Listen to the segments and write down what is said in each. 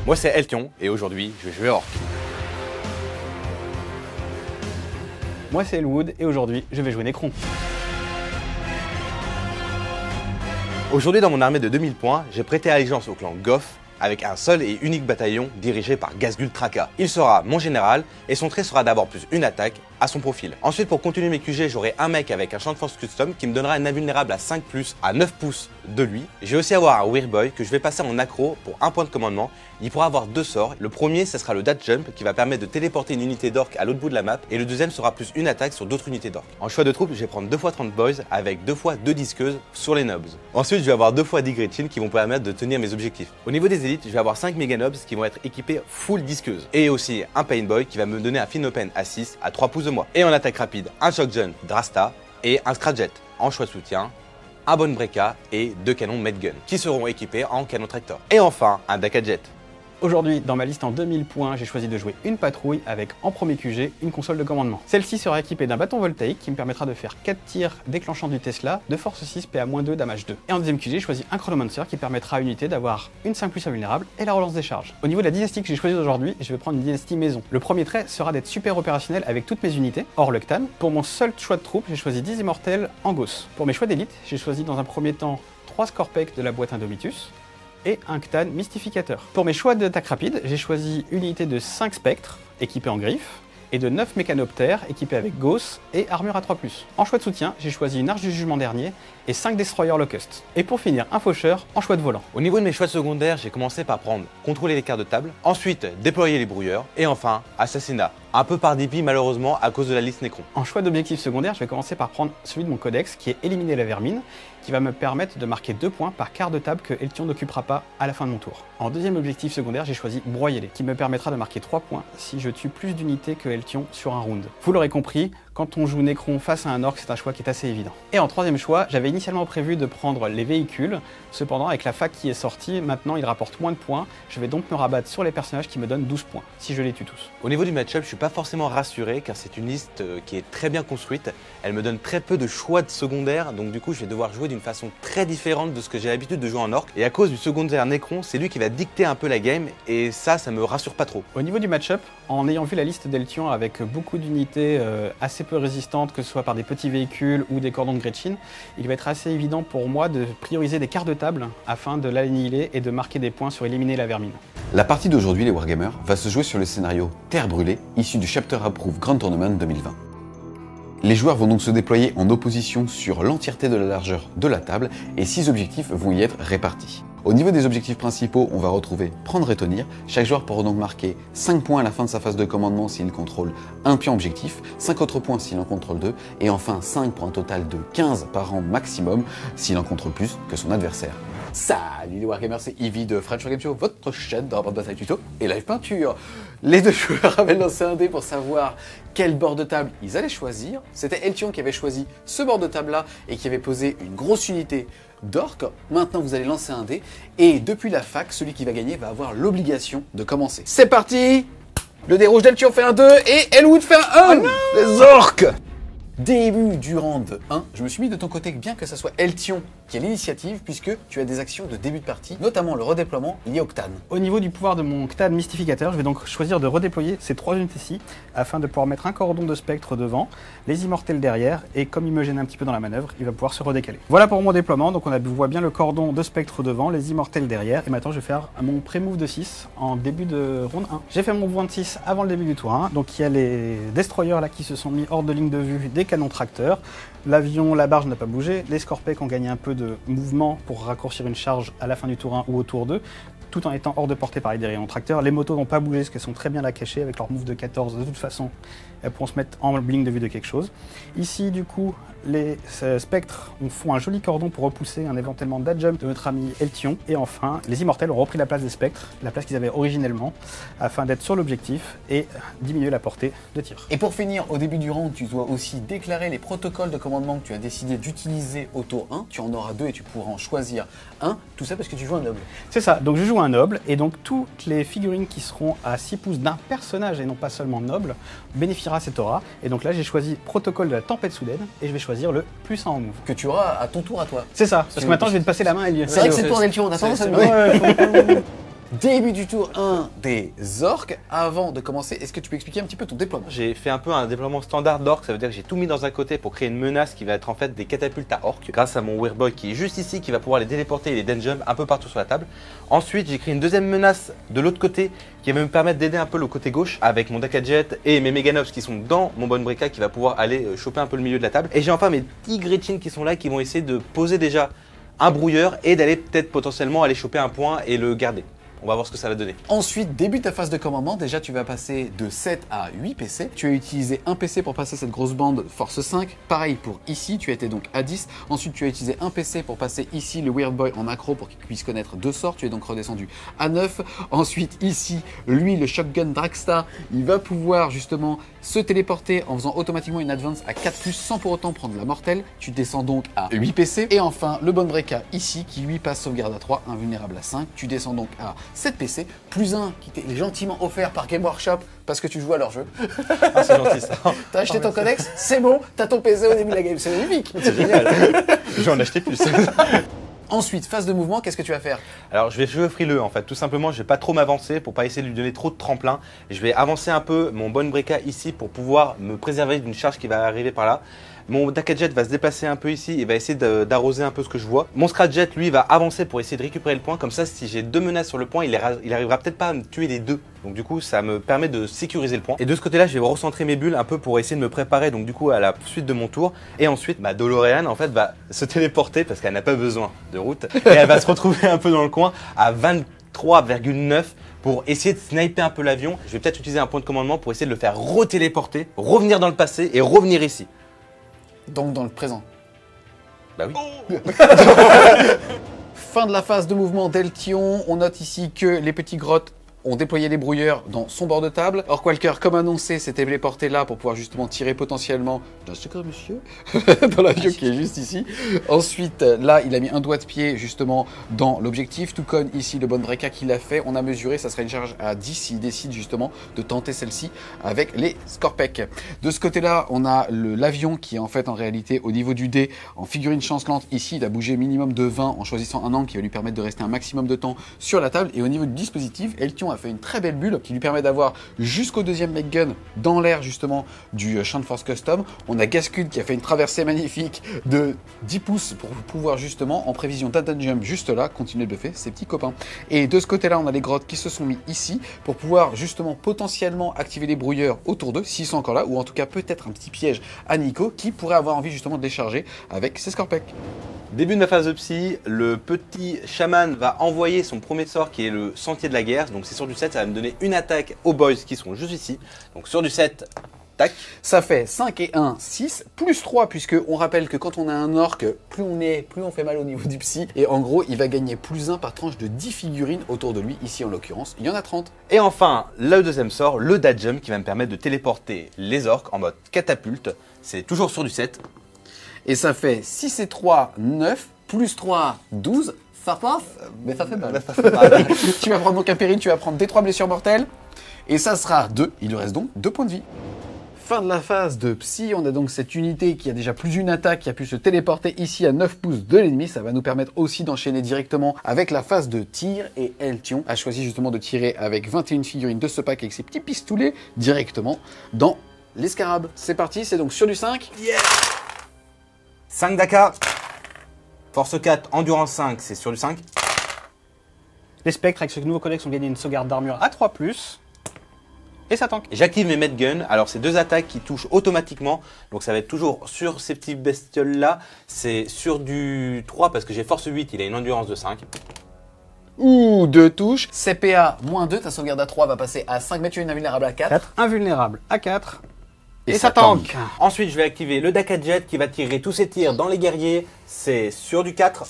Moi c'est Eltion et aujourd'hui je vais jouer Orc. Moi c'est Elwood et aujourd'hui je vais jouer Necron. Aujourd'hui dans mon armée de 2000 points, j'ai prêté allégeance au clan Goff avec un seul et unique bataillon dirigé par Ghazghkull Traka. Il sera mon général et son trait sera d'avoir plus une attaque à son profil. Ensuite pour continuer mes QG, j'aurai un mec avec un champ de force custom qui me donnera un invulnérable à 5 plus à 9 pouces de lui. Je vais aussi avoir un Weird Boy que je vais passer en accro pour un point de commandement. Il pourra avoir deux sorts. Le premier ce sera le Dash Jump qui va permettre de téléporter une unité d'orc à l'autre bout de la map et le deuxième sera plus une attaque sur d'autres unités d'orc. En choix de troupes, je vais prendre 2 x 30 boys avec 2 x 2 disqueuses sur les nobs. Ensuite je vais avoir 2 x 10 Gretchen qui vont permettre de tenir mes objectifs. Au niveau des élites, je vais avoir 5 méga nobs qui vont être équipés full disqueuse et aussi un Pain Boy qui va me donner un Finopen à 6 à 3 pouces de moi. Et en attaque rapide, un Shockgun Drasta et un Scratjet. En choix de soutien, un Bone Breaker et 2 canons Medgun qui seront équipés en canon tractor. Et enfin, un Daka Jet. Aujourd'hui, dans ma liste en 2000 points, j'ai choisi de jouer une patrouille avec en premier QG une console de commandement. Celle-ci sera équipée d'un bâton voltaïque qui me permettra de faire 4 tirs déclenchant du Tesla de force 6 PA-2 damage 2. Et en deuxième QG, j'ai choisi un Chronomancer qui permettra à l'unité d'avoir une 5 plus invulnérable et la relance des charges. Au niveau de la dynastie que j'ai choisie aujourd'hui, je vais prendre une dynastie maison. Le premier trait sera d'être super opérationnel avec toutes mes unités, hors le Ctan. Pour mon seul choix de troupe, j'ai choisi 10 immortels en Gauss. Pour mes choix d'élite, j'ai choisi dans un premier temps 3 Scorpek de la boîte Indomitus et un Ctan mystificateur. Pour mes choix d'attaque rapide, j'ai choisi une unité de 5 spectres équipés en griffes et de 9 mécanoptères équipés avec Gauss et armure à 3+. En choix de soutien, j'ai choisi une arche du jugement dernier et 5 destroyers Locust. Et pour finir, un faucheur en choix de volant. Au niveau de mes choix de secondaires, j'ai commencé par prendre contrôler les cartes de table, ensuite déployer les brouilleurs et enfin assassinat. Un peu par dépit malheureusement à cause de la liste Necron. En choix d'objectif secondaire, je vais commencer par prendre celui de mon codex qui est éliminer la vermine, qui va me permettre de marquer 2 points par carte de table que Eltion n'occupera pas à la fin de mon tour. En deuxième objectif secondaire, j'ai choisi broyer-les, qui me permettra de marquer 3 points si je tue plus d'unités que Eltion sur un round. Vous l'aurez compris, quand on joue Necron face à un orc, c'est un choix qui est assez évident. Et en troisième choix, j'avais initialement prévu de prendre les véhicules, cependant avec la fac qui est sortie, maintenant il rapporte moins de points, je vais donc me rabattre sur les personnages qui me donnent 12 points, si je les tue tous. Au niveau du match-up, je suis pas forcément rassuré car c'est une liste qui est très bien construite, elle me donne très peu de choix de secondaire, donc du coup je vais devoir jouer d'une façon très différente de ce que j'ai l'habitude de jouer en orc, et à cause du secondaire Necron, c'est lui qui va dicter un peu la game, et ça me rassure pas trop. Au niveau du match-up, en ayant vu la liste d'Eltion avec beaucoup d'unités assez peu résistantes, que ce soit par des petits véhicules ou des cordons de Gretchen, il va être assez évident pour moi de prioriser des cartes de table afin de l'annihiler et de marquer des points sur éliminer la vermine. La partie d'aujourd'hui, les Wargamers, va se jouer sur le scénario Terre brûlée, issu du Chapter Approved Grand Tournament 2020. Les joueurs vont donc se déployer en opposition sur l'entièreté de la largeur de la table et 6 objectifs vont y être répartis. Au niveau des objectifs principaux, on va retrouver prendre et tenir. Chaque joueur pourra donc marquer 5 points à la fin de sa phase de commandement s'il contrôle un pion objectif, 5 autres points s'il en contrôle 2, et enfin 5 pour un total de 15 par rang maximum s'il en contrôle plus que son adversaire. Salut les Wargamers, c'est Ivy de French War Game Show, votre chaîne de rapport de bataille tuto et live peinture. Les deux joueurs avaient lancé un dé pour savoir quel bord de table ils allaient choisir. C'était Eltion qui avait choisi ce bord de table là et qui avait posé une grosse unité d'orc. Maintenant vous allez lancer un dé et depuis la fac, celui qui va gagner va avoir l'obligation de commencer. C'est parti. Le dé rouge d'Eltion fait un 2 et Elwood fait un 1. Les orques. Début du round 1, je me suis mis de ton côté bien que ça soit Eltion qui a l'initiative puisque tu as des actions de début de partie, notamment le redéploiement lié au Ctan. Au niveau du pouvoir de mon Ctan mystificateur, je vais donc choisir de redéployer ces 3 unités-ci afin de pouvoir mettre un cordon de spectre devant, les immortels derrière, et comme il me gêne un petit peu dans la manœuvre, il va pouvoir se redécaler. Voilà pour mon déploiement, donc on voit bien le cordon de spectre devant, les immortels derrière, et maintenant je vais faire mon pré-move de 6 en début de round 1. J'ai fait mon mouvement de 6 avant le début du tour 1, donc il y a les destroyers là qui se sont mis hors de ligne de vue des canons tracteurs. L'avion, la barge n'a pas bougé, les Scorpek ont gagné un peu de mouvement pour raccourcir une charge à la fin du tour 1 ou au tour 2, tout en étant hors de portée par les rayons tracteurs. Les motos n'ont pas bougé parce qu'elles sont très bien là cachées avec leur move de 14. De toute façon, elles pourront se mettre en ligne de vue de quelque chose. Ici, du coup, les spectres font un joli cordon pour repousser un éventuellement dead jump de notre ami Eltion. Et enfin, les immortels ont repris la place des spectres, la place qu'ils avaient originellement, afin d'être sur l'objectif et diminuer la portée de tir. Et pour finir, au début du round, tu dois aussi déclarer les protocoles de commandement que tu as décidé d'utiliser au tour 1. Tu en auras 2 et tu pourras en choisir un. Tout ça parce que tu joues un noble. C'est ça, donc je joue un noble et donc toutes les figurines qui seront à 6 pouces d'un personnage et non pas seulement noble bénéficiera cette aura. Et donc là, j'ai choisi protocole de la tempête soudaine et je vais choisir le plus 1 en move. Que tu auras à ton tour à toi. C'est ça, parce que maintenant je vais te passer la main et lui. C'est vrai que c'est le tour d'Eltion, on attend ça. Début du tour 1 des orques. Avant de commencer, est-ce que tu peux expliquer un petit peu ton déploiement? J'ai fait un peu un déploiement standard d'orques, ça veut dire que j'ai tout mis dans un côté pour créer une menace qui va être en fait des catapultes à orques, grâce à mon Weirboy qui est juste ici, qui va pouvoir les téléporter et les den-jump un peu partout sur la table. Ensuite, j'ai créé une deuxième menace de l'autre côté qui va me permettre d'aider un peu le côté gauche avec mon Dakajet et mes Meganobs qui sont dans mon Bonebreaka qui va pouvoir aller choper un peu le milieu de la table. Et j'ai enfin mes petits Gretchen qui sont là, qui vont essayer de poser déjà un brouilleur et d'aller peut-être potentiellement aller choper un point et le garder. On va voir ce que ça va donner. Ensuite, débute ta phase de commandement. Déjà, tu vas passer de 7 à 8 PC. Tu as utilisé un PC pour passer cette grosse bande force 5. Pareil pour ici, tu as été donc à 10. Ensuite, tu as utilisé un PC pour passer ici le Weird Boy en accro pour qu'il puisse connaître 2 sorts. Tu es donc redescendu à 9. Ensuite, ici, lui, le Shotgun Dragstar, il va pouvoir justement se téléporter en faisant automatiquement une advance à 4+, sans pour autant prendre la mortelle. Tu descends donc à 8 PC. Et enfin, le Bonebreaka ici, qui lui passe sauvegarde à 3, invulnérable à 5. Tu descends donc à 7 PC, plus un qui t'est gentiment offert par Game Workshop parce que tu joues à leur jeu. Ah, c'est gentil ça. T'as acheté ton codex, c'est bon, t'as ton PC au début de la game, c'est magnifique. C'est génial. Je vais en acheter plus. Ensuite, phase de mouvement, qu'est-ce que tu vas faire? Alors je vais jouer frileux en fait, tout simplement je vais pas trop m'avancer pour pas essayer de lui donner trop de tremplin. Je vais avancer un peu mon Bonebreaka ici pour pouvoir me préserver d'une charge qui va arriver par là. Mon Dakajet va se déplacer un peu ici et va essayer d'arroser un peu ce que je vois. Mon Scratchjet lui va avancer pour essayer de récupérer le point, comme ça si j'ai 2 menaces sur le point, il arrivera peut-être pas à me tuer les 2. Donc du coup ça me permet de sécuriser le point. Et de ce côté là je vais recentrer mes bulles un peu pour essayer de me préparer donc du coup à la suite de mon tour. Et ensuite ma Dolorean en fait va se téléporter parce qu'elle n'a pas besoin de route. Et elle va se retrouver un peu dans le coin à 23,9 pour essayer de sniper un peu l'avion. Je vais peut-être utiliser un point de commandement pour essayer de le faire retéléporter, revenir dans le passé et revenir ici. Donc dans le présent. Bah oui. Fin de la phase de mouvement d'Eltion. On note ici que les petits grottes ont déployé les brouilleurs dans son bord de table. Orkwalker, comme annoncé, s'est téléporté là pour pouvoir justement tirer potentiellement d'un secret monsieur dans l'avion qui est juste ici. Ensuite, là, il a mis un doigt de pied justement dans l'objectif, tout comme ici le Bonebreaka qui l'a fait. On a mesuré, ça serait une charge à 10 s'il décide justement de tenter celle-ci avec les Scorpec. De ce côté-là, on a l'avion qui est en fait en réalité au niveau du dé en figurine chancelante. Ici, il a bougé minimum de 20 en choisissant un angle qui va lui permettre de rester un maximum de temps sur la table. Et au niveau du dispositif, Eltion a fait une très belle bulle qui lui permet d'avoir jusqu'au deuxième mech gun dans l'air justement du Champ de Force Custom. On a Gascud qui a fait une traversée magnifique de 10 pouces pour pouvoir justement en prévision d'un jump juste là continuer de buffer ses petits copains. Et de ce côté là on a les grottes qui se sont mis ici pour pouvoir justement potentiellement activer les brouilleurs autour d'eux s'ils sont encore là, ou en tout cas peut-être un petit piège à Nico qui pourrait avoir envie justement de les charger avec ses Scorpec. Début de ma phase de psy, le petit chaman va envoyer son premier sort qui est le sentier de la guerre. Donc c'est sur du 7, ça va me donner une attaque aux boys qui sont juste ici. Donc sur du 7, tac. Ça fait 5 et 1, 6, plus 3 puisque on rappelle que quand on a un orc, plus on fait mal au niveau du psy. Et en gros, il va gagner plus 1 par tranche de 10 figurines autour de lui. Ici en l'occurrence, il y en a 30. Et enfin, le deuxième sort, le Dadjump qui va me permettre de téléporter les orques en mode catapulte. C'est toujours sur du 7. Et ça fait 6 et 3, 9, plus 3, 12. Ça passe, mais ça fait mal. Tu vas prendre donc un péril, tu vas prendre des 3 blessures mortelles. Et ça sera 2. Il lui reste donc 2 points de vie. Fin de la phase de psy, on a donc cette unité qui a déjà plus d'une attaque, qui a pu se téléporter ici à 9 pouces de l'ennemi. Ça va nous permettre aussi d'enchaîner directement avec la phase de tir. Et Eltion a choisi justement de tirer avec 21 figurines de ce pack avec ses petits pistolets directement dans les scarabs. C'est parti, c'est donc sur du 5. Yeah 5 Daka. Force 4, Endurance 5, c'est sur du 5. Les spectres avec ce nouveau codex ont gagné une sauvegarde d'armure à 3+. Et ça tank. J'active mes med guns. Alors c'est 2 attaques qui touchent automatiquement. Donc ça va être toujours sur ces petites bestioles là. C'est sur du 3 parce que j'ai force 8, il a une endurance de 5. Ouh, 2 touches. CPA moins 2, ta sauvegarde à 3 va passer à 5 mètres, tu es une invulnérable à 4. 4, invulnérable à 4. Et ça tank. Ensuite je vais activer le Dakajet qui va tirer tous ses tirs dans les guerriers. C'est sur du 4.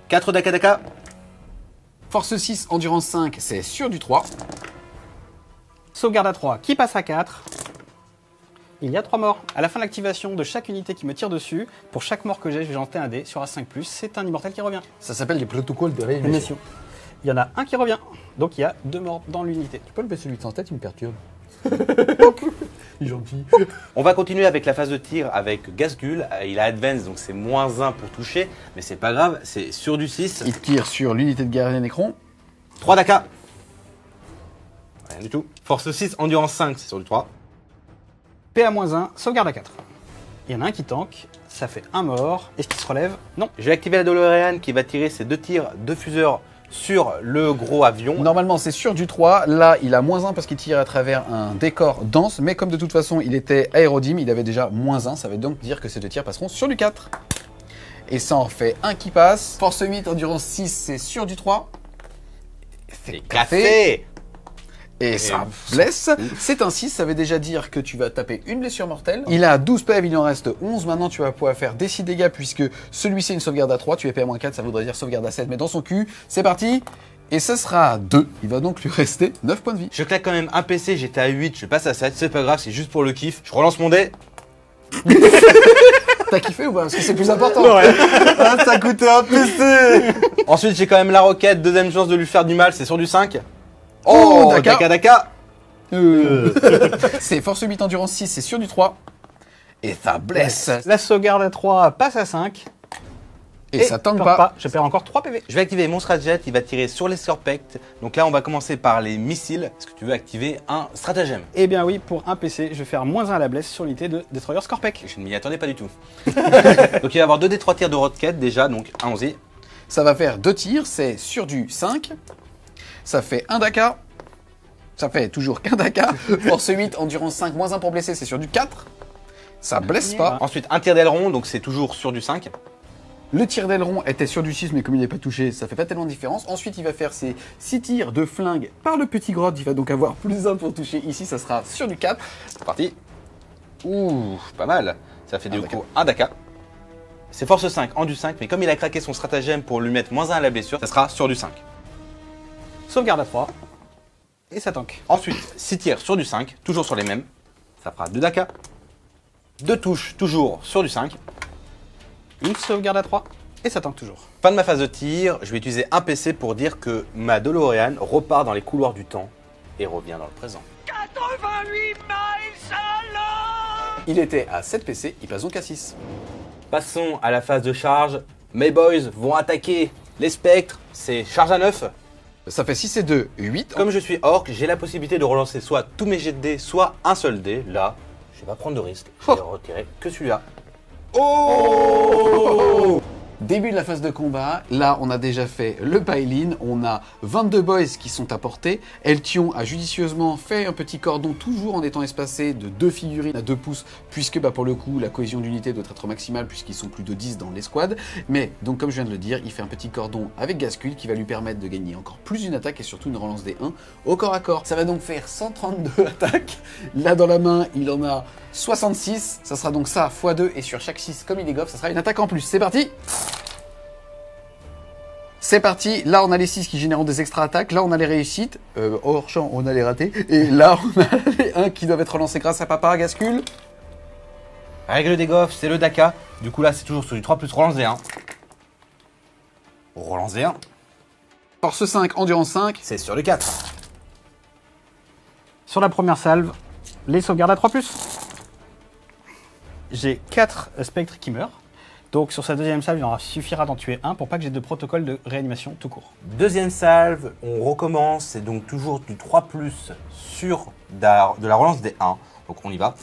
4 Daka. Force 6, endurance 5, c'est sur du 3. Sauvegarde à 3 qui passe à 4. Il y a 3 morts. À la fin de l'activation de chaque unité qui me tire dessus, pour chaque mort que j'ai, je vais jeter un dé sur A5+, c'est un immortel qui revient. Ça s'appelle les protocoles de réanimation. Il y en a un qui revient, donc il y a 2 morts dans l'unité. Tu peux le baisser lui sans tête, il me perturbe. Il est gentil. On va continuer avec la phase de tir avec Gasgul. Il a Advance, donc c'est moins 1 pour toucher, mais c'est pas grave, c'est sur du 6. Il tire sur l'unité de guerrier Necron. 3 d'AK. Rien du tout. Force 6, endurance 5, c'est sur du 3. PA-1, sauvegarde à 4. Il y en a un qui tank, ça fait un mort. Est-ce qu'il se relève? Non. Je vais activer la DeLorean qui va tirer ses 2 tirs de fuseur sur le gros avion. Normalement, c'est sur du 3. Là, il a -1 parce qu'il tire à travers un décor dense. Mais comme de toute façon, il était aérodime, il avait déjà -1. Ça veut donc dire que ces 2 tirs passeront sur du 4. Et ça en fait un qui passe. Force 8, endurance 6, c'est sur du 3. C'est café. Et ça blesse. C'est un 6, ça veut déjà dire que tu vas taper une blessure mortelle. Il a 12 PV, il en reste 11. Maintenant, tu vas pouvoir faire des 6 dégâts puisque celui-ci est une sauvegarde à 3. Tu es PA-4, ça voudrait dire sauvegarde à 7, mais dans son cul. C'est parti. Et ce sera 2. Il va donc lui rester 9 points de vie. Je claque quand même un PC, j'étais à 8, je passe à 7. C'est pas grave, c'est juste pour le kiff. Je relance mon dé. T'as kiffé ou pas? Parce que c'est plus important. Ouais. Ah, ça coûtait un PC. Ensuite, j'ai quand même la roquette. Deuxième chance de lui faire du mal, c'est sur du 5. Oh, Daka. C'est force 8, endurance 6, c'est sur du 3. Et ça blesse. La sauvegarde à 3 passe à 5. Et ça tank perd pas. Je perds encore 3 PV. Je vais activer mon stratagème, il va tirer sur les Scorpect. Donc là, on va commencer par les missiles. Est-ce que tu veux activer un stratagème? Eh bien oui, pour un PC, je vais faire -1 à la blesse sur l'unité de Destroyer Scorpec. Je ne m'y attendais pas du tout. Donc il va y avoir 2d3 tirs de roquette déjà, donc allons-y. Ça va faire 2 tirs, c'est sur du 5. Ça fait 1 Daka. Ça fait toujours qu'un Daka. Force 8, endurance 5, -1 pour blesser, c'est sur du 4. Ça blesse pas. Ensuite, un tir d'aileron, donc c'est toujours sur du 5. Le tir d'aileron était sur du 6, mais comme il n'est pas touché, ça fait pas tellement de différence. Ensuite, il va faire ses 6 tirs de flingue par le petit grotte. Il va donc avoir +1 pour toucher. Ici, ça sera sur du 4. C'est parti. Ouh, pas mal. Ça fait du Daka. coup un Daka. C'est force 5, en du 5, mais comme il a craqué son stratagème pour lui mettre -1 à la blessure, ça sera sur du 5. Sauvegarde à 3. Et ça tank. Ensuite, 6 tirs sur du 5, toujours sur les mêmes. Ça fera 2 Daka. 2 touches, toujours sur du 5. Une sauvegarde à 3. Et ça tank toujours. Fin de ma phase de tir, je vais utiliser un PC pour dire que ma DeLorean repart dans les couloirs du temps et revient dans le présent. 88 miles à l'heure. Il était à 7 PC, il passe donc à 6. Passons à la phase de charge. Mes boys vont attaquer les spectres, c'est charge à 9. Ça fait 6 et 2, 8. Comme je suis orc, j'ai la possibilité de relancer soit tous mes jets de dés, soit un seul dé. Là, je vais pas prendre de risque, je vais retirer que celui-là. Oh! Début de la phase de combat, là on a déjà fait le pile-in, on a 22 boys qui sont à portée. Eltion a judicieusement fait un petit cordon toujours en étant espacé de 2 figurines à 2 pouces puisque pour le coup la cohésion d'unité doit être maximale puisqu'ils sont plus de 10 dans l'escouade. Mais donc comme je viens de le dire, il fait un petit cordon avec Gascule qui va lui permettre de gagner encore plus d'une attaque et surtout une relance des 1 au corps à corps. Ça va donc faire 132 attaques. Là dans la main il en a 66, ça sera donc ça x2 et sur chaque 6 comme il est goff, ça sera une attaque en plus. C'est parti! C'est parti, là on a les 6 qui génèrent des extra attaques, là on a les réussites, hors champ on a les ratés, et là on a les 1 qui doivent être relancés grâce à Papa Gascule. Règle des goffs, c'est le Daka. Du coup là c'est toujours sur du 3 plus relance des 1. Relance des 1. Force 5, endurance 5. C'est sur le 4. Sur la première salve, les sauvegardes à 3+. J'ai 4 spectres qui meurent. Donc sur sa deuxième salve, il en suffira d'en tuer un pour pas que j'ai de protocole de réanimation tout court. Deuxième salve, on recommence, c'est donc toujours du 3 plus sur de la relance des 1. Donc on y va.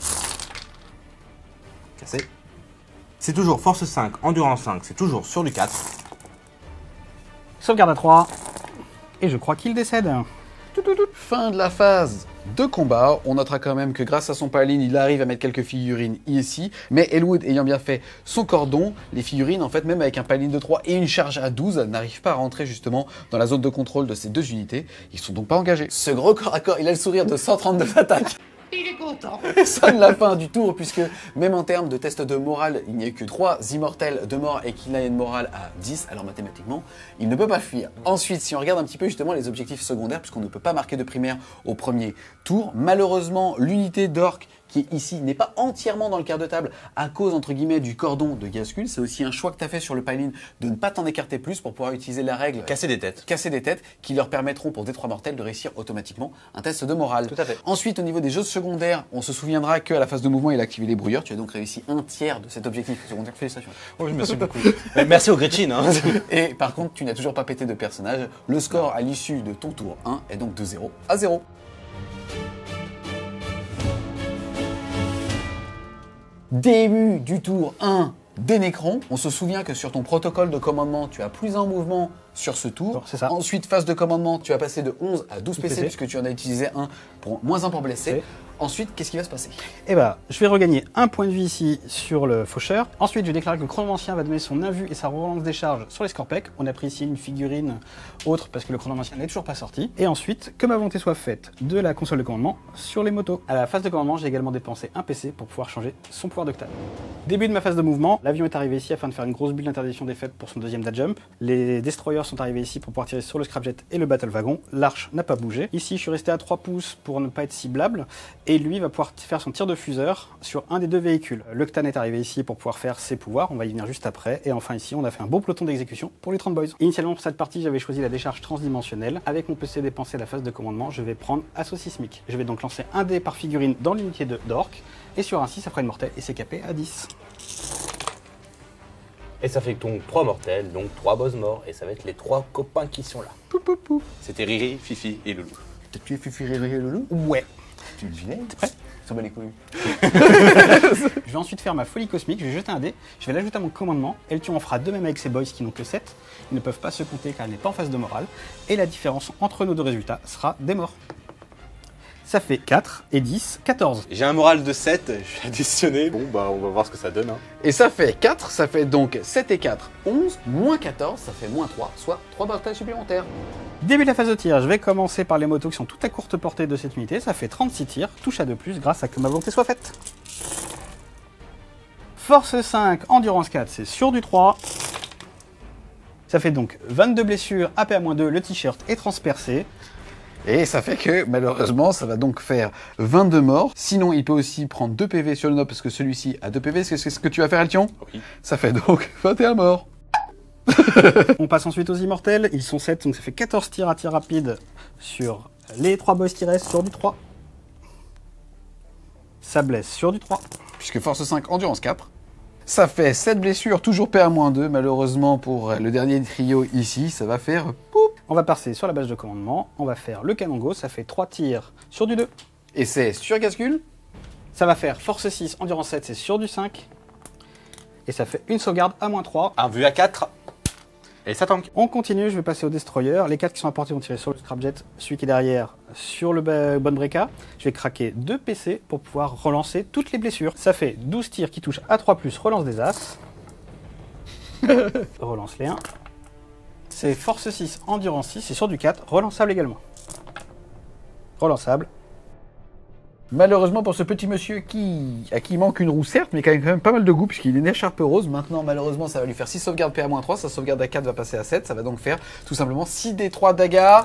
Cassé. C'est toujours force 5, endurance 5, c'est toujours sur du 4. Sauvegarde à 3. Et je crois qu'il décède. Fin de la phase de combat. On notera quand même que grâce à son paline, il arrive à mettre quelques figurines ici. Mais Elwood ayant bien fait son cordon, les figurines, en fait, même avec un paline de 3 et une charge à 12, n'arrivent pas à rentrer justement dans la zone de contrôle de ces 2 unités. Ils sont donc pas engagés. Ce gros corps à corps, il a le sourire de 132 attaques. Il est content. Sonne la fin du tour puisque même en termes de test de morale, il n'y a eu que 3 immortels de mort et qu'il a une morale à 10, alors mathématiquement, il ne peut pas fuir. Ensuite, si on regarde un petit peu justement les objectifs secondaires, puisqu'on ne peut pas marquer de primaire au premier tour, malheureusement, l'unité d'orc qui ici n'est pas entièrement dans le quart de table à cause entre guillemets du cordon de Gascul. C'est aussi un choix que tu as fait sur le pile-in de ne pas t'en écarter plus pour pouvoir utiliser la règle Casser des têtes. casser des têtes qui leur permettront pour Détroit Mortel de réussir automatiquement un test de morale. Tout à fait. Ensuite, au niveau des jeux secondaires, on se souviendra qu'à la phase de mouvement, il a activé les brouilleurs. Tu as donc réussi un tiers de cet objectif secondaire. Félicitations. Oui, merci beaucoup. Merci au Gretchen. Hein. Et par contre, tu n'as toujours pas pété de personnage. Le score à l'issue de ton tour 1 est donc de 0 à 0. Début du tour 1 des Nécrons. On se souvient que sur ton protocole de commandement, tu as plus un mouvement sur ce tour. C'est ça. Ensuite, phase de commandement, tu as passé de 11 à 12 PC, PC. puisque tu en as utilisé moins un pour blesser. Oui. Ensuite, qu'est-ce qui va se passer? Et bah, je vais regagner un point de vie ici sur le faucheur. Ensuite, je vais déclarer que le chronomancien va donner son invu et sa relance des charges sur les Scorpec. On a pris ici une figurine autre parce que le chronomancien n'est toujours pas sorti. Et ensuite, que ma volonté soit faite de la console de commandement sur les motos. À la phase de commandement, j'ai également dépensé un PC pour pouvoir changer son pouvoir d'octave. Début de ma phase de mouvement, l'avion est arrivé ici afin de faire une grosse bulle d'interdiction des faibles pour son deuxième dash jump. Les destroyers sont arrivés ici pour pouvoir tirer sur le scrapjet et le battle wagon. L'arche n'a pas bougé. Ici, je suis resté à 3 pouces pour ne pas être ciblable. Et lui va pouvoir faire son tir de fuseur sur un des deux véhicules. Le Ctan est arrivé ici pour pouvoir faire ses pouvoirs, on va y venir juste après. Et enfin ici, on a fait un beau peloton d'exécution pour les 30 boys. Initialement pour cette partie, j'avais choisi la décharge transdimensionnelle. Avec mon PC dépensé à la phase de commandement, je vais prendre assaut sismique. Je vais donc lancer un dé par figurine dans l'unité d'orc. Et sur un 6, ça fera une mortelle et c'est capé à 10. Et ça fait donc 3 mortels, donc 3 boss morts. Et ça va être les 3 copains qui sont là. C'était Riri, Fifi et Loulou. T'as tué Fifi, Riri et Loulou? Ouais. Tu le vilain? T'es prêt? Ça va les couilles. Je vais ensuite faire ma folie cosmique, je vais jeter un dé, je vais l'ajouter à mon commandement, Eltion en fera de même avec ses boys qui n'ont que 7, ils ne peuvent pas se compter car elle n'est pas en phase de morale, et la différence entre nos deux résultats sera des morts. Ça fait 4 et 10, 14. J'ai un moral de 7, je suis additionné. Bon, bah, on va voir ce que ça donne. Hein. Et ça fait 4, ça fait donc 7 et 4, 11, moins 14, ça fait moins 3, soit 3 batailles supplémentaires. Début de la phase de tir, je vais commencer par les motos qui sont toutes à courte portée de cette unité, ça fait 36 tirs, touche à 2+, grâce à que ma volonté soit faite. Force 5, endurance 4, c'est sur du 3. Ça fait donc 22 blessures, AP à -2, le t-shirt est transpercé. Et ça fait que, malheureusement, ça va donc faire 22 morts. Sinon, il peut aussi prendre 2 PV sur le nob, parce que celui-ci a 2 PV. C'est ce que tu vas faire, Eltion? Oui. Ça fait donc 21 morts. On passe ensuite aux immortels, ils sont 7, donc ça fait 14 tirs à tir rapide sur les 3 boss qui restent, sur du 3. Ça blesse sur du 3. Puisque force 5, endurance 4. Ça fait 7 blessures, toujours PA-2. Malheureusement, pour le dernier trio ici, ça va faire poup. On va passer sur la base de commandement, on va faire le canon go, ça fait 3 tirs sur du 2. Et c'est sur Gascul. Ça va faire force 6, endurance 7, c'est sur du 5. Et ça fait une sauvegarde à -3. Un vu à 4. Et ça tank. On continue, je vais passer au destroyer. Les 4 qui sont à portée vont tirer sur le scrapjet, celui qui est derrière sur le bonne breaka. Je vais craquer 2 PC pour pouvoir relancer toutes les blessures. Ça fait 12 tirs qui touchent à 3+, relance des as. Relance les 1. C'est force 6, endurance 6, c'est sur du 4, relançable également. Relançable. Malheureusement pour ce petit monsieur à qui il manque une roue, certes, mais qui a quand même pas mal de goût, puisqu'il est né Sharpe Rose. Maintenant, malheureusement, ça va lui faire 6 sauvegardes PA-3. Sa sauvegarde à 4 va passer à 7. Ça va donc faire tout simplement 6 D3 dégâts.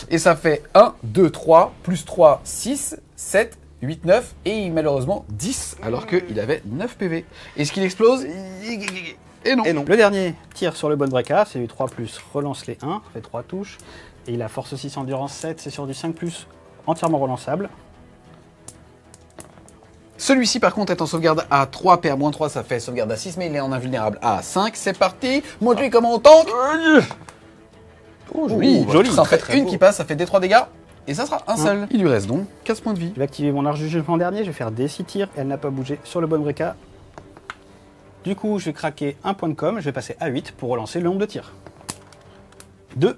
Et ça fait 1, 2, 3, plus 3, 6, 7, 8, 9. Et malheureusement 10, alors qu'il avait 9 PV. Est-ce qu'il explose? Et non. Et non. Le dernier tire sur le bonne breaka, c'est du 3+, relance les 1, ça fait 3 touches. Et il a force 6, endurance 7, c'est sur du 5+, entièrement relançable. Celui-ci par contre est en sauvegarde à 3, PA-3, ça fait sauvegarde à 6, mais il est en invulnérable à 5. C'est parti, montre-lui comment on tank. Oh joli, joli. Ça en fait Très une beau. qui passe, ça fait D3 dégâts, et ça sera un seul. Il lui reste donc 15 points de vie. Je vais activer mon arche du jugement dernier, je vais faire des 6 tirs, elle n'a pas bougé sur le bonne breaka. Du coup, je vais craquer un point de com, je vais passer à 8 pour relancer le nombre de tirs. 2.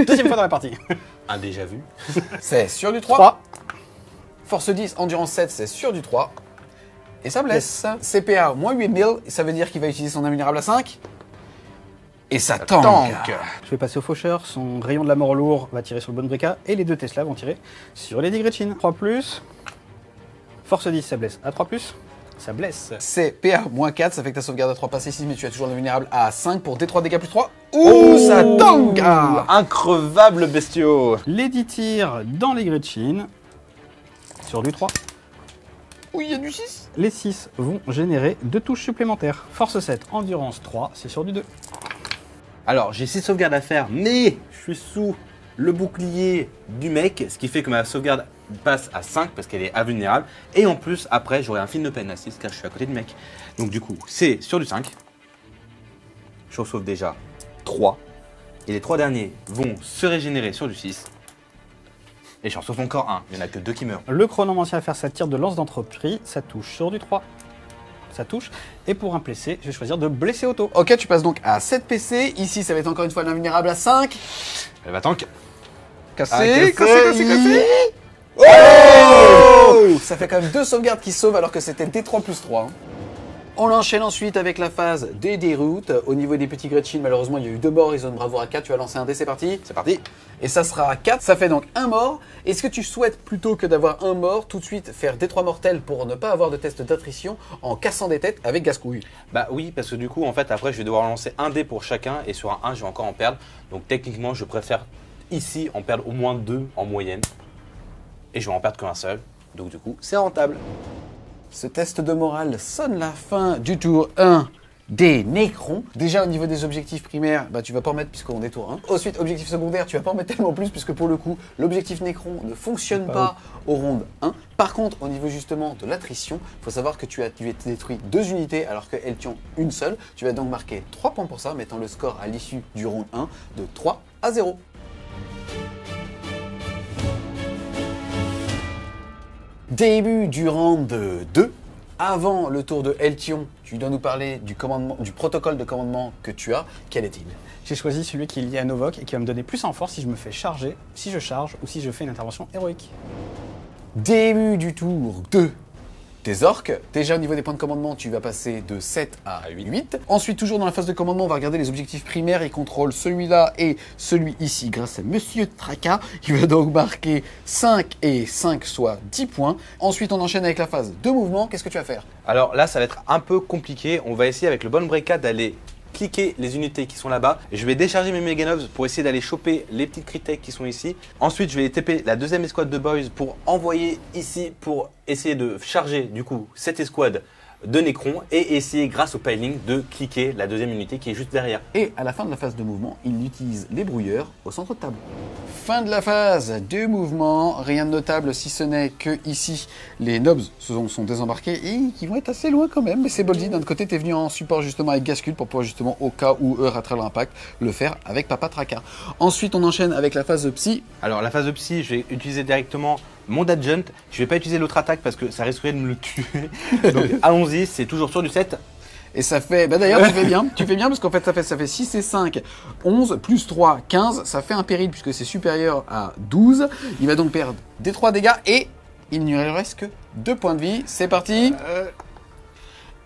Deuxième fois dans la partie. Un déjà vu. C'est sur du 3. 3. Force 10, endurance 7, c'est sur du 3. Et ça blesse. CPA, moins 8000, ça veut dire qu'il va utiliser son invulnérable à 5. Et ça tank. Je vais passer au faucheur, son rayon de la mort lourd va tirer sur le bonne breaka, et les 2 Tesla vont tirer sur Lady Gretchen. 3+. Force 10, ça blesse. À 3+. Ça blesse. C'est PA-4, ça fait que ta sauvegarde à 3 passe 6, mais tu as toujours l'invulnérable à 5 pour D3 dégâts plus 3. Ouh, ça tank. Increvable bestiaux. Les 10 tirs dans les Gretchen. Sur du 3. Oui, il y a du 6. Les 6 vont générer 2 touches supplémentaires. Force 7, endurance 3, c'est sur du 2. Alors, j'ai 6 sauvegardes à faire, mais je suis sous le bouclier du mec, ce qui fait que ma sauvegarde passe à 5 parce qu'elle est invulnérable. Et en plus, après, j'aurai un film de peine à 6 car je suis à côté du mec. Donc du coup, c'est sur du 5. Je sauve déjà 3. Et les 3 derniers vont se régénérer sur du 6. Et j'en sauve encore un. Il n'y en a que 2 qui meurent. Le chronomancien va faire sa tire de lance d'entropie, ça touche sur du 3. Ça touche. Et pour un blessé, je vais choisir de blesser auto. Ok, tu passes donc à 7 PC. Ici, ça va être encore une fois l'invulnérable à 5. Elle va tank. Cassé. Oh, Ça fait quand même 2 sauvegardes qui sauvent alors que c'était D3 plus 3. hein. On enchaîne ensuite avec la phase des déroutes. Au niveau des petits Gretchen, malheureusement, il y a eu 2 morts. Ils ont une bravoure à 4. Tu vas lancer un dé, c'est parti. C'est parti. Et ça sera à 4. Ça fait donc un mort. Est-ce que tu souhaites, plutôt que d'avoir un mort, tout de suite faire D3 mortels pour ne pas avoir de test d'attrition en cassant des têtes avec Gascouille? Bah oui, parce que du coup, en fait, après, je vais devoir lancer un dé pour chacun. Et sur un 1, je vais encore en perdre. Donc techniquement, je préfère ici en perdre au moins 2 en moyenne. Et je vais en perdre qu'un seul. Donc du coup, c'est rentable. Ce test de morale sonne la fin du tour 1 des Nécrons. Déjà au niveau des objectifs primaires, bah, tu vas pas en mettre puisqu'on est tour 1. Ensuite, objectif secondaire, tu vas pas en mettre tellement plus puisque pour le coup, l'objectif Nécron ne fonctionne pas au round 1. Par contre, au niveau justement de l'attrition, il faut savoir que tu as détruit 2 unités alors qu'elles tuent une seule. Tu vas donc marquer 3 points pour ça, mettant le score à l'issue du round 1 de 3 à 0. Début du round 2. Avant le tour de Eltion, tu dois nous parler du protocole de commandement que tu as. Quel est-il? J'ai choisi celui qui est lié à Novok et qui va me donner plus en force si je me fais charger, si je charge ou si je fais une intervention héroïque. Début du tour 2 des orques. Déjà au niveau des points de commandement, tu vas passer de 7 à 8. Ensuite, toujours dans la phase de commandement, on va regarder les objectifs primaires. Il contrôle celui-là et celui ici grâce à Monsieur Traka. Il va donc marquer 5 et 5, soit 10 points. Ensuite, on enchaîne avec la phase de mouvement. Qu'est-ce que tu vas faire? Alors là, ça va être un peu compliqué. On va essayer avec le bon breaka d'aller cliquer les unités qui sont là-bas. Je vais décharger mes Meganovs pour essayer d'aller choper les petites critiques qui sont ici. Ensuite, je vais TP la deuxième escouade de boys pour envoyer ici pour essayer de charger du coup cette escouade de Nécron et essayer grâce au piling de cliquer la deuxième unité qui est juste derrière. Et à la fin de la phase de mouvement, il utilise les brouilleurs au centre de table. Fin de la phase de mouvement, rien de notable si ce n'est que ici les nobs sont désembarqués et qui vont être assez loin quand même, mais c'est Boldy. D'un côté, tu es venu en support justement avec Gascule pour pouvoir justement, au cas où eux rattrapent l'impact, le faire avec Papa Traka. Ensuite, on enchaîne avec la phase de psy. Alors la phase de psy, je vais utiliser directement mon adjunt. Je vais pas utiliser l'autre attaque parce que ça risquerait de me le tuer. Donc allons-y, c'est toujours sur du 7. Et ça fait, bah d'ailleurs tu fais bien parce qu'en fait ça fait 6 et 5, 11, plus 3, 15, ça fait un péril puisque c'est supérieur à 12. Il va donc perdre des 3 dégâts et il ne lui reste que 2 points de vie. C'est parti.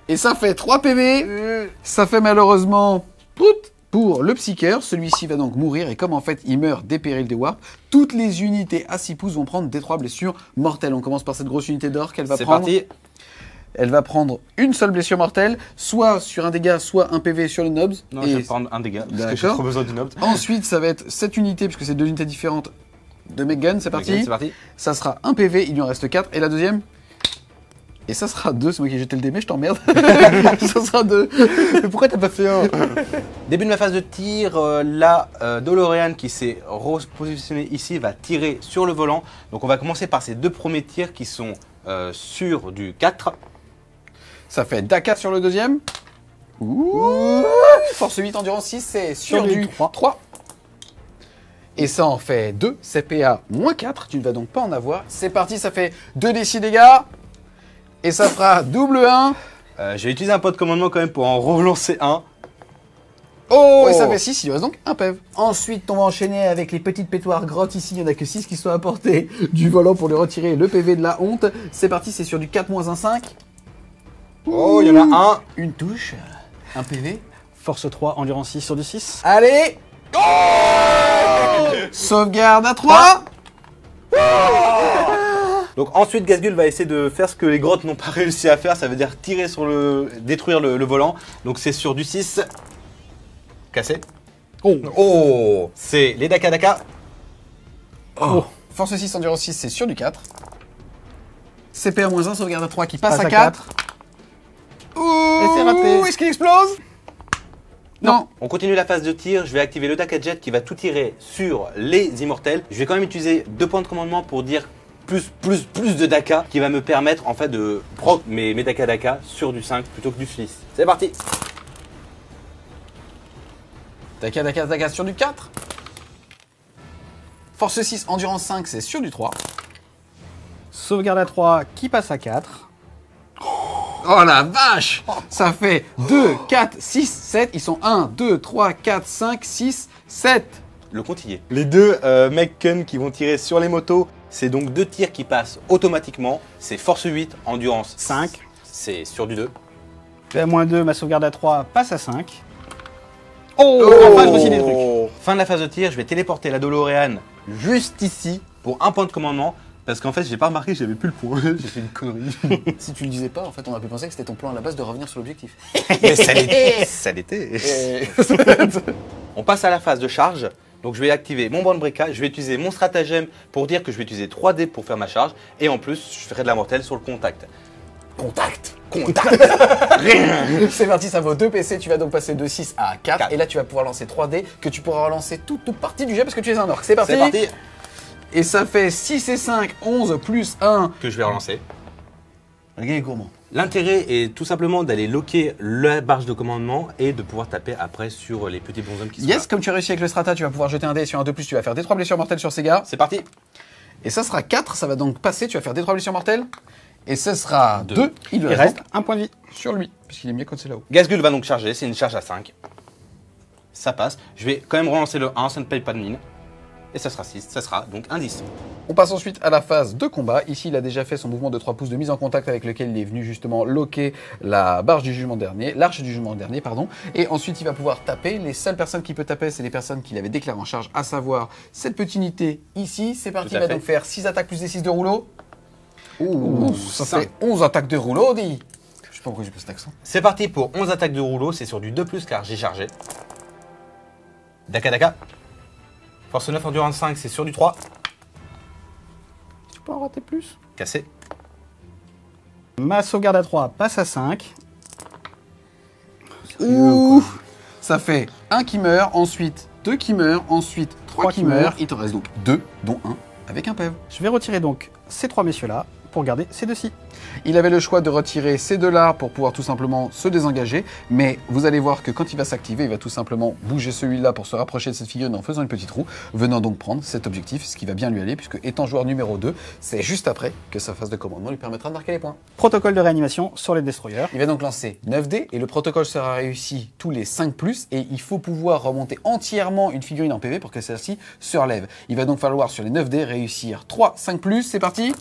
Et ça fait 3 PV. Ça fait malheureusement prout pour le psycheur. Celui-ci va donc mourir et comme en fait il meurt des périls de warp, toutes les unités à 6 pouces vont prendre des 3 blessures mortelles. On commence par cette grosse unité d'or qu'elle va prendre. C'est parti. Elle va prendre une seule blessure mortelle, soit sur un dégât, soit un PV sur le nobs. Non, je vais prendre un dégât, parce que j'ai D'accord. trop besoin du nob. Ensuite, ça va être cette unité, puisque c'est 2 unités différentes de Meggun. C'est parti. C'est parti. Ça sera un PV, il lui en reste 4. Et la deuxième? Et ça sera 2, c'est moi qui ai jeté le dé, mais je t'emmerde. Ça sera 2. Mais pourquoi t'as pas fait un? Début de ma phase de tir, la DeLorean qui s'est repositionnée ici va tirer sur le volant. Donc on va commencer par ces 2 premiers tirs qui sont sur du 4. Ça fait Daka sur le deuxième. Ouh. Force 8, endurance 6, c'est sur du 3. Et ça en fait 2, CPA moins 4, tu ne vas donc pas en avoir. C'est parti, ça fait 2d6 dégâts. Et ça fera double 1. J'ai utilisé un pot de commandement quand même pour en relancer un. Oh, et ça fait 6, il lui reste donc un PEV. Ensuite, on va enchaîner avec les petites pétoires grottes. Ici, il n'y en a que 6 qui sont à portée du volant pour lui retirer le PV de la honte. C'est parti, c'est sur du 4 moins 1, 5. Oh, il y en a un. Une touche, un PV. Force 3, endurance 6 sur du 6. Allez. Sauvegarde à 3. Donc ensuite, Gasgul va essayer de faire ce que les grottes n'ont pas réussi à faire. Ça veut dire tirer sur détruire le volant. Donc c'est sur du 6. Cassé. Oh, c'est les Daka Daka. Oh. Force 6, endurance 6, c'est sur du 4. CP à -1, sauvegarde à 3 qui passe Passe à à 4. 4. Ouh, Et c'est raté. Est-ce qu'il explose? Non. On continue la phase de tir, je vais activer le Daka Jet qui va tout tirer sur les immortels. Je vais quand même utiliser 2 points de commandement pour dire plus de Daka qui va me permettre en fait de proc mes Daka sur du 5 plutôt que du 6. C'est parti. Daka sur du 4. Force 6, endurance 5, c'est sur du 3. Sauvegarde à 3 qui passe à 4. Oh la vache! Ça fait 2, 4, 6, 7. Ils sont 1, 2, 3, 4, 5, 6, 7. Le compte y est. Les deux mecs qui vont tirer sur les motos, c'est donc 2 tirs qui passent automatiquement. C'est force 8, endurance 5. C'est sur du 2. Je vais à -2, ma sauvegarde à 3 passe à 5. Oh, enfin je réussis des trucs. Fin de la phase de tir, je vais téléporter la DeLorean juste ici pour 1 point de commandement. Parce qu'en fait, j'ai pas remarqué que j'avais plus le point. J'ai fait une connerie. Si tu le disais pas, en fait, on a pu penser que c'était ton plan à la base de revenir sur l'objectif. Mais ça l'était. Ça l'était. On passe à la phase de charge. Donc je vais activer mon bande breaka. Je vais utiliser mon stratagème pour dire que je vais utiliser 3 dés pour faire ma charge. Et en plus, je ferai de la mortelle sur le contact. Contact. Rien. C'est parti, ça vaut 2 PC. Tu vas donc passer de 6 à 4. 4. Et là, tu vas pouvoir lancer 3 dés que tu pourras relancer toute partie du jet parce que tu es un orc. C'est parti. C'est parti. Et ça fait 6 et 5, 11 plus 1. Que je vais relancer. Le gars est gourmand. L'intérêt est tout simplement d'aller loquer la barge de commandement et de pouvoir taper après sur les petits bonshommes qui sont Yes, là. comme tu as réussi avec le strata, tu vas pouvoir jeter un dé sur un 2+, tu vas faire des 3 blessures mortelles sur ces gars. C'est parti. Et ça sera 4, ça va donc passer, tu vas faire des 3 blessures mortelles. Et ce sera 2. Deux. Il lui Il reste reste un point de vie. sur lui, puisqu'il est mieux quand c'est là-haut. Gazgul va donc charger, c'est une charge à 5. Ça passe. Je vais quand même relancer le 1, ça ne paye pas de mine. Et ça sera 6, ça sera donc un 10. On passe ensuite à la phase de combat. Ici, il a déjà fait son mouvement de 3 pouces de mise en contact avec lequel il est venu justement loquer la barge du jugement dernier, l'arche du jugement dernier, pardon. Et ensuite, il va pouvoir taper. Les seules personnes qui peuvent taper, c'est les personnes qu'il avait déclarées en charge, à savoir cette petite unité ici. C'est parti, Tout à il va fait. donc faire 6 attaques plus des 6 de rouleau. Ouh, Ça cinq. fait 11 attaques de rouleau, dit. Je sais pas pourquoi j'ai pas cet accent. C'est parti pour 11 attaques de rouleau, c'est sur du 2+, car j'ai chargé. Daka. Force 9, endurance 5, c'est sur du 3. Tu peux en rater plus. Cassé. Ma sauvegarde à 3 passe à 5. Ouh. Ça fait 1 qui meurt, ensuite 2 qui meurent, ensuite 3 Trois qui qui meurent. meurent. Il t'en reste donc 2, dont 1 avec un PEV. Je vais retirer donc ces 3 messieurs-là pour garder ces 2-ci. Il avait le choix de retirer ces deux-là pour pouvoir tout simplement se désengager, mais vous allez voir que quand il va s'activer, il va tout simplement bouger celui-là pour se rapprocher de cette figurine en faisant une petite roue, venant donc prendre cet objectif, ce qui va bien lui aller, puisque étant joueur numéro 2, c'est juste après que sa phase de commandement lui permettra de marquer les points. Protocole de réanimation sur les destroyers. Il va donc lancer 9 dés, et le protocole sera réussi tous les 5+, et il faut pouvoir remonter entièrement une figurine en PV pour que celle-ci se relève. Il va donc falloir sur les 9 dés réussir 3, 5+, c'est parti.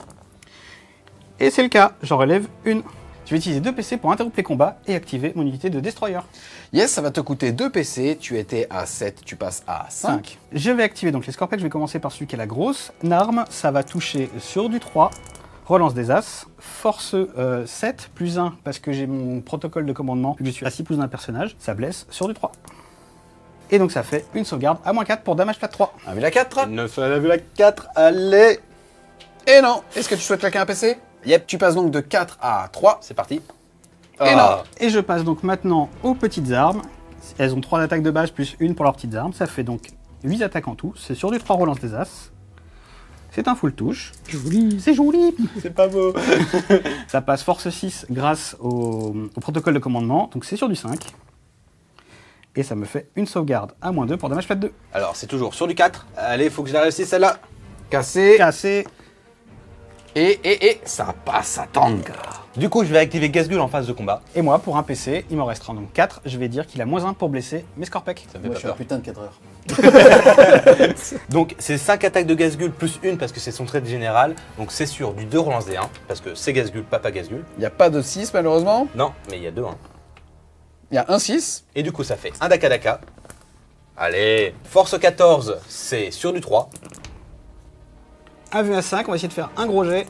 Et c'est le cas, j'en relève une. Je vais utiliser 2 PC pour interrompre les combats et activer mon unité de destroyer. Yes, ça va te coûter 2 PC, tu étais à 7, tu passes à 5. Je vais activer donc les scorpettes, je vais commencer par celui qui a la grosse arme, ça va toucher sur du 3, relance des As, force 7 plus 1 parce que j'ai mon protocole de commandement, vu que je suis à 6 pouces d'un personnage, ça blesse sur du 3. Et donc ça fait une sauvegarde à -4 pour damage flat 3. 1,4. 9 à la 4, allez. Et non. Est-ce que tu souhaites claquer un PC? Yep, Tu passes donc de 4 à 3. c'est parti. Et non. Et je passe donc maintenant aux petites armes. Elles ont 3 attaques de base plus une pour leurs petites armes. Ça fait donc 8 attaques en tout. C'est sur du 3 relance des As. C'est un full touche. Joli, c'est joli. C'est pas beau. Ça passe force 6 grâce au protocole de commandement. Donc c'est sur du 5. Et ça me fait une sauvegarde à -2 pour damage flat 2. Alors, c'est toujours sur du 4. Allez, faut que je la réussisse celle-là. Cassé. Cassé. Et ça passe à Tanga. Du coup, je vais activer Gazgul en phase de combat. Et moi, pour un PC, il m'en restera donc 4. Je vais dire qu'il a -1 pour blesser mes Scorpecs. Ça me fait Moi, pas je suis un peur. putain de 4 heures. Donc, c'est 5 attaques de Gazgul plus une parce que c'est son trait de général. Donc, c'est sur du 2 relance des 1 parce que c'est Gazgul, papa Gazgul. Il n'y a pas de 6 malheureusement. Non, mais il y a 2 1. Il y a un 6. Et du coup, ça fait un Daka. Allez, force 14, c'est sur du 3. 1 vu à 5, on va essayer de faire un gros jet.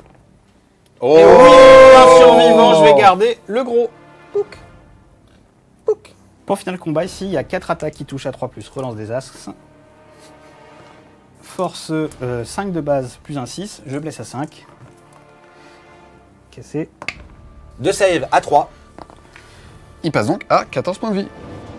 Oh, Et oui, un survivant, je vais garder le gros. Pouc. Pouc. Pour finir le combat, ici, il y a 4 attaques qui touchent à 3+, relance des As. Force 5 de base plus un 6, je blesse à 5. Cassé. 2 save à 3. Il passe donc à 14 points de vie.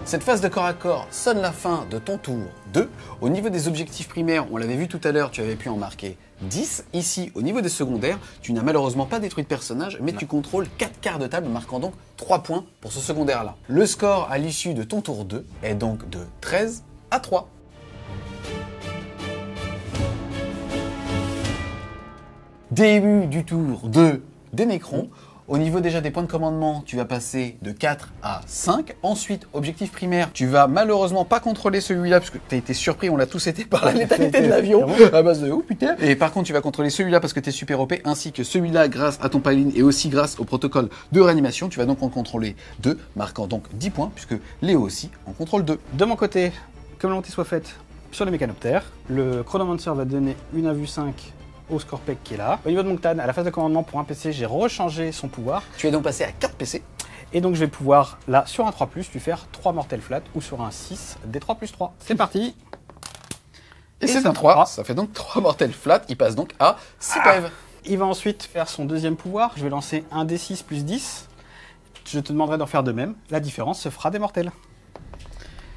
Cette phase de corps à corps sonne la fin de ton tour 2. Au niveau des objectifs primaires, on l'avait vu tout à l'heure, tu avais pu en marquer 10. Ici, au niveau des secondaires, tu n'as malheureusement pas détruit de personnage, mais tu contrôles 4 quarts de table, marquant donc 3 points pour ce secondaire-là. Le score à l'issue de ton tour 2 est donc de 13 à 3. Début du tour 2 des Nécrons. Au niveau déjà des points de commandement, tu vas passer de 4 à 5. Ensuite, objectif primaire, tu vas malheureusement pas contrôler celui-là, parce que tu as été surpris, on l'a tous été par la létalité de l'avion, à base de « oh putain ». Et par contre, tu vas contrôler celui-là parce que tu es super OP, ainsi que celui-là grâce à ton piling et aussi grâce au protocole de réanimation. Tu vas donc en contrôler 2, marquant donc 10 points, puisque Léo aussi en contrôle 2. De mon côté, comme la montée soit faite sur les mécanoptères, le Chronomancer va donner une à vue 5 au Scorpec qui est là. Au niveau de mon Ctan, à la phase de commandement pour un PC, j'ai rechangé son pouvoir. Tu es donc passé à 4 PC. Et donc je vais pouvoir, là, sur un 3+, lui faire 3 mortels flat ou sur un 6, des 3+3. C'est parti. Et c'est un 3, ça fait donc 3 mortels flat. Il passe donc à 6 PV. Il va ensuite faire son deuxième pouvoir. Je vais lancer un D6 plus 10. Je te demanderai d'en faire de même. La différence se fera des mortels.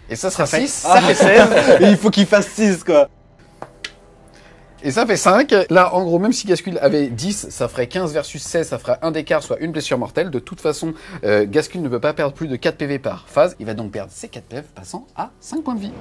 Et ça sera 6. Ça fait 16. Il faut qu'il fasse 6 quoi. Et ça fait 5. Là, en gros, même si Gascule avait 10, ça ferait 15 versus 16, ça ferait un d'écart, soit une blessure mortelle. De toute façon, Gascule ne peut pas perdre plus de 4 PV par phase. Il va donc perdre ses 4 PV, passant à 5 points de vie.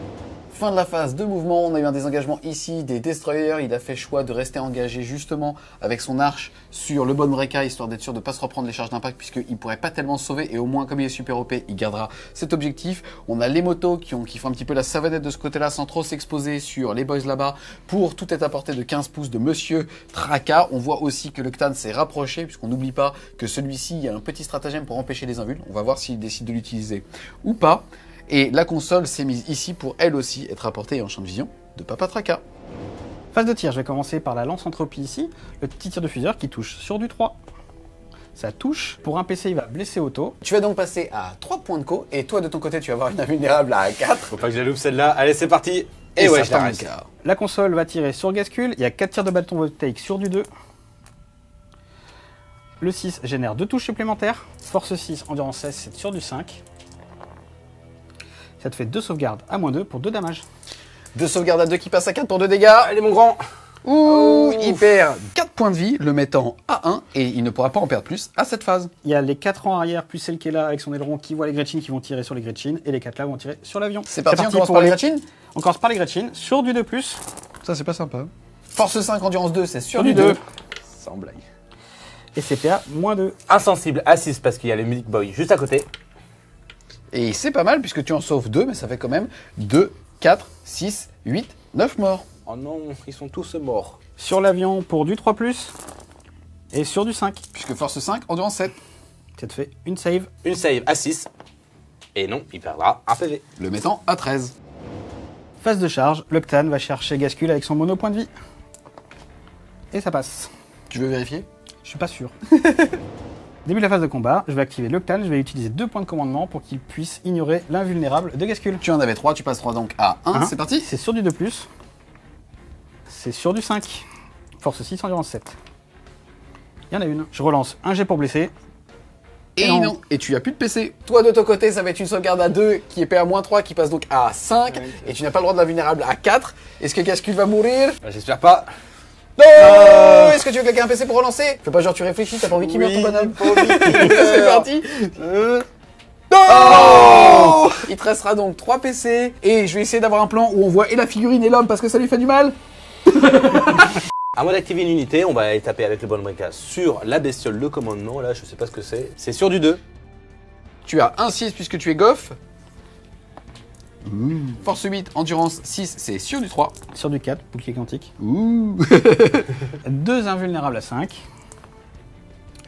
Fin de la phase de mouvement, on a eu un désengagement ici des Destroyers. Il a fait choix de rester engagé justement avec son arche sur le bon Reka, histoire d'être sûr de ne pas se reprendre les charges d'impact, puisqu'il ne pourrait pas tellement se sauver. Et au moins, comme il est super OP, il gardera cet objectif. On a les motos qui font un petit peu la savonnette de ce côté-là, sans trop s'exposer sur les boys là-bas, pour tout être à portée de 15 pouces de Monsieur Traka. On voit aussi que le Ctan s'est rapproché, puisqu'on n'oublie pas que celui-ci, il y a un petit stratagème pour empêcher les invuls. On va voir s'il décide de l'utiliser ou pas. Et la console s'est mise ici pour elle aussi être apportée en champ de vision de Papa Traka. Phase de tir, je vais commencer par la lance entropie ici. Le petit tir de fuseur qui touche sur du 3. Ça touche. Pour un PC, il va blesser auto. Tu vas donc passer à 3 points de co. Et toi, de ton côté, tu vas avoir une invulnérable à 4. Faut pas que je la loupe celle-là. Allez, c'est parti. Et ouais, je la reste. La console va tirer sur Gascule. Il y a 4 tirs de bâton voltaïque sur du 2. Le 6 génère 2 touches supplémentaires. Force 6, endurance 16, c'est sur du 5. Ça te fait 2 sauvegardes à -2 pour 2 dommages. 2 sauvegardes à 2 qui passent à 4 pour 2 dégâts. Allez, mon grand. Ouh, il perd 4 points de vie, le mettant à 1, et il ne pourra pas en perdre plus à cette phase. Il y a les 4 rangs arrière, plus celle qui est là avec son aileron qui voit les Gretchen qui vont tirer sur les Gretchen, et les 4 là vont tirer sur l'avion. C'est parti, on commence par les Gretchen. On commence par les Gretchen, sur du 2+. Ça, c'est pas sympa. Force 5, endurance 2, c'est sur du du 2. Sans blague. Et CPA -2. Insensible à 6 parce qu'il y a le Mythic Boy juste à côté. Et c'est pas mal puisque tu en sauves 2, mais ça fait quand même 2, 4, 6, 8, 9 morts. Oh non, ils sont tous morts. Sur l'avion pour du 3+, et sur du 5. Puisque force 5, endurance 7. Ça te fait une save. Une save à 6. Et non, il perdra un PV. Le mettant à 13. Phase de charge, le Ctan va chercher Gascule avec son mono point de vie. Et ça passe. Tu veux vérifier? Je suis pas sûr. Début de la phase de combat, je vais activer le Ctan, je vais utiliser 2 points de commandement pour qu'il puisse ignorer l'invulnérable de Gascule. Tu en avais 3, tu passes 3 donc à 1, c'est parti. C'est sur du 2+, c'est sur du 5. Force 6, endurance 7. Il y en a une. Je relance un jet pour blesser. Et non. Et tu as plus de PC. Toi de ton côté, ça va être une sauvegarde à 2 qui est PA -3 qui passe donc à 5. Ouais. Et tu n'as pas le droit de l'invulnérable à 4. Est-ce que Gascule va mourir? J'espère pas. Non. Est-ce que tu veux claquer un PC pour relancer? Fais pas genre tu réfléchis, t'as pas envie qu'il meure ton bonhomme. C'est parti. Non. Il te restera donc 3 PC. Et je vais essayer d'avoir un plan où on voit et la figurine et l'homme parce que ça lui fait du mal. À moins d'activer une unité, on va aller taper avec le bon Reka sur la bestiole de commandement. Là, je sais pas ce que c'est. C'est sur du 2. Tu as un 6 puisque tu es goff. Force 8, endurance 6, c'est sur du 3. Sur du 4, bouclier quantique. 2 invulnérables à 5.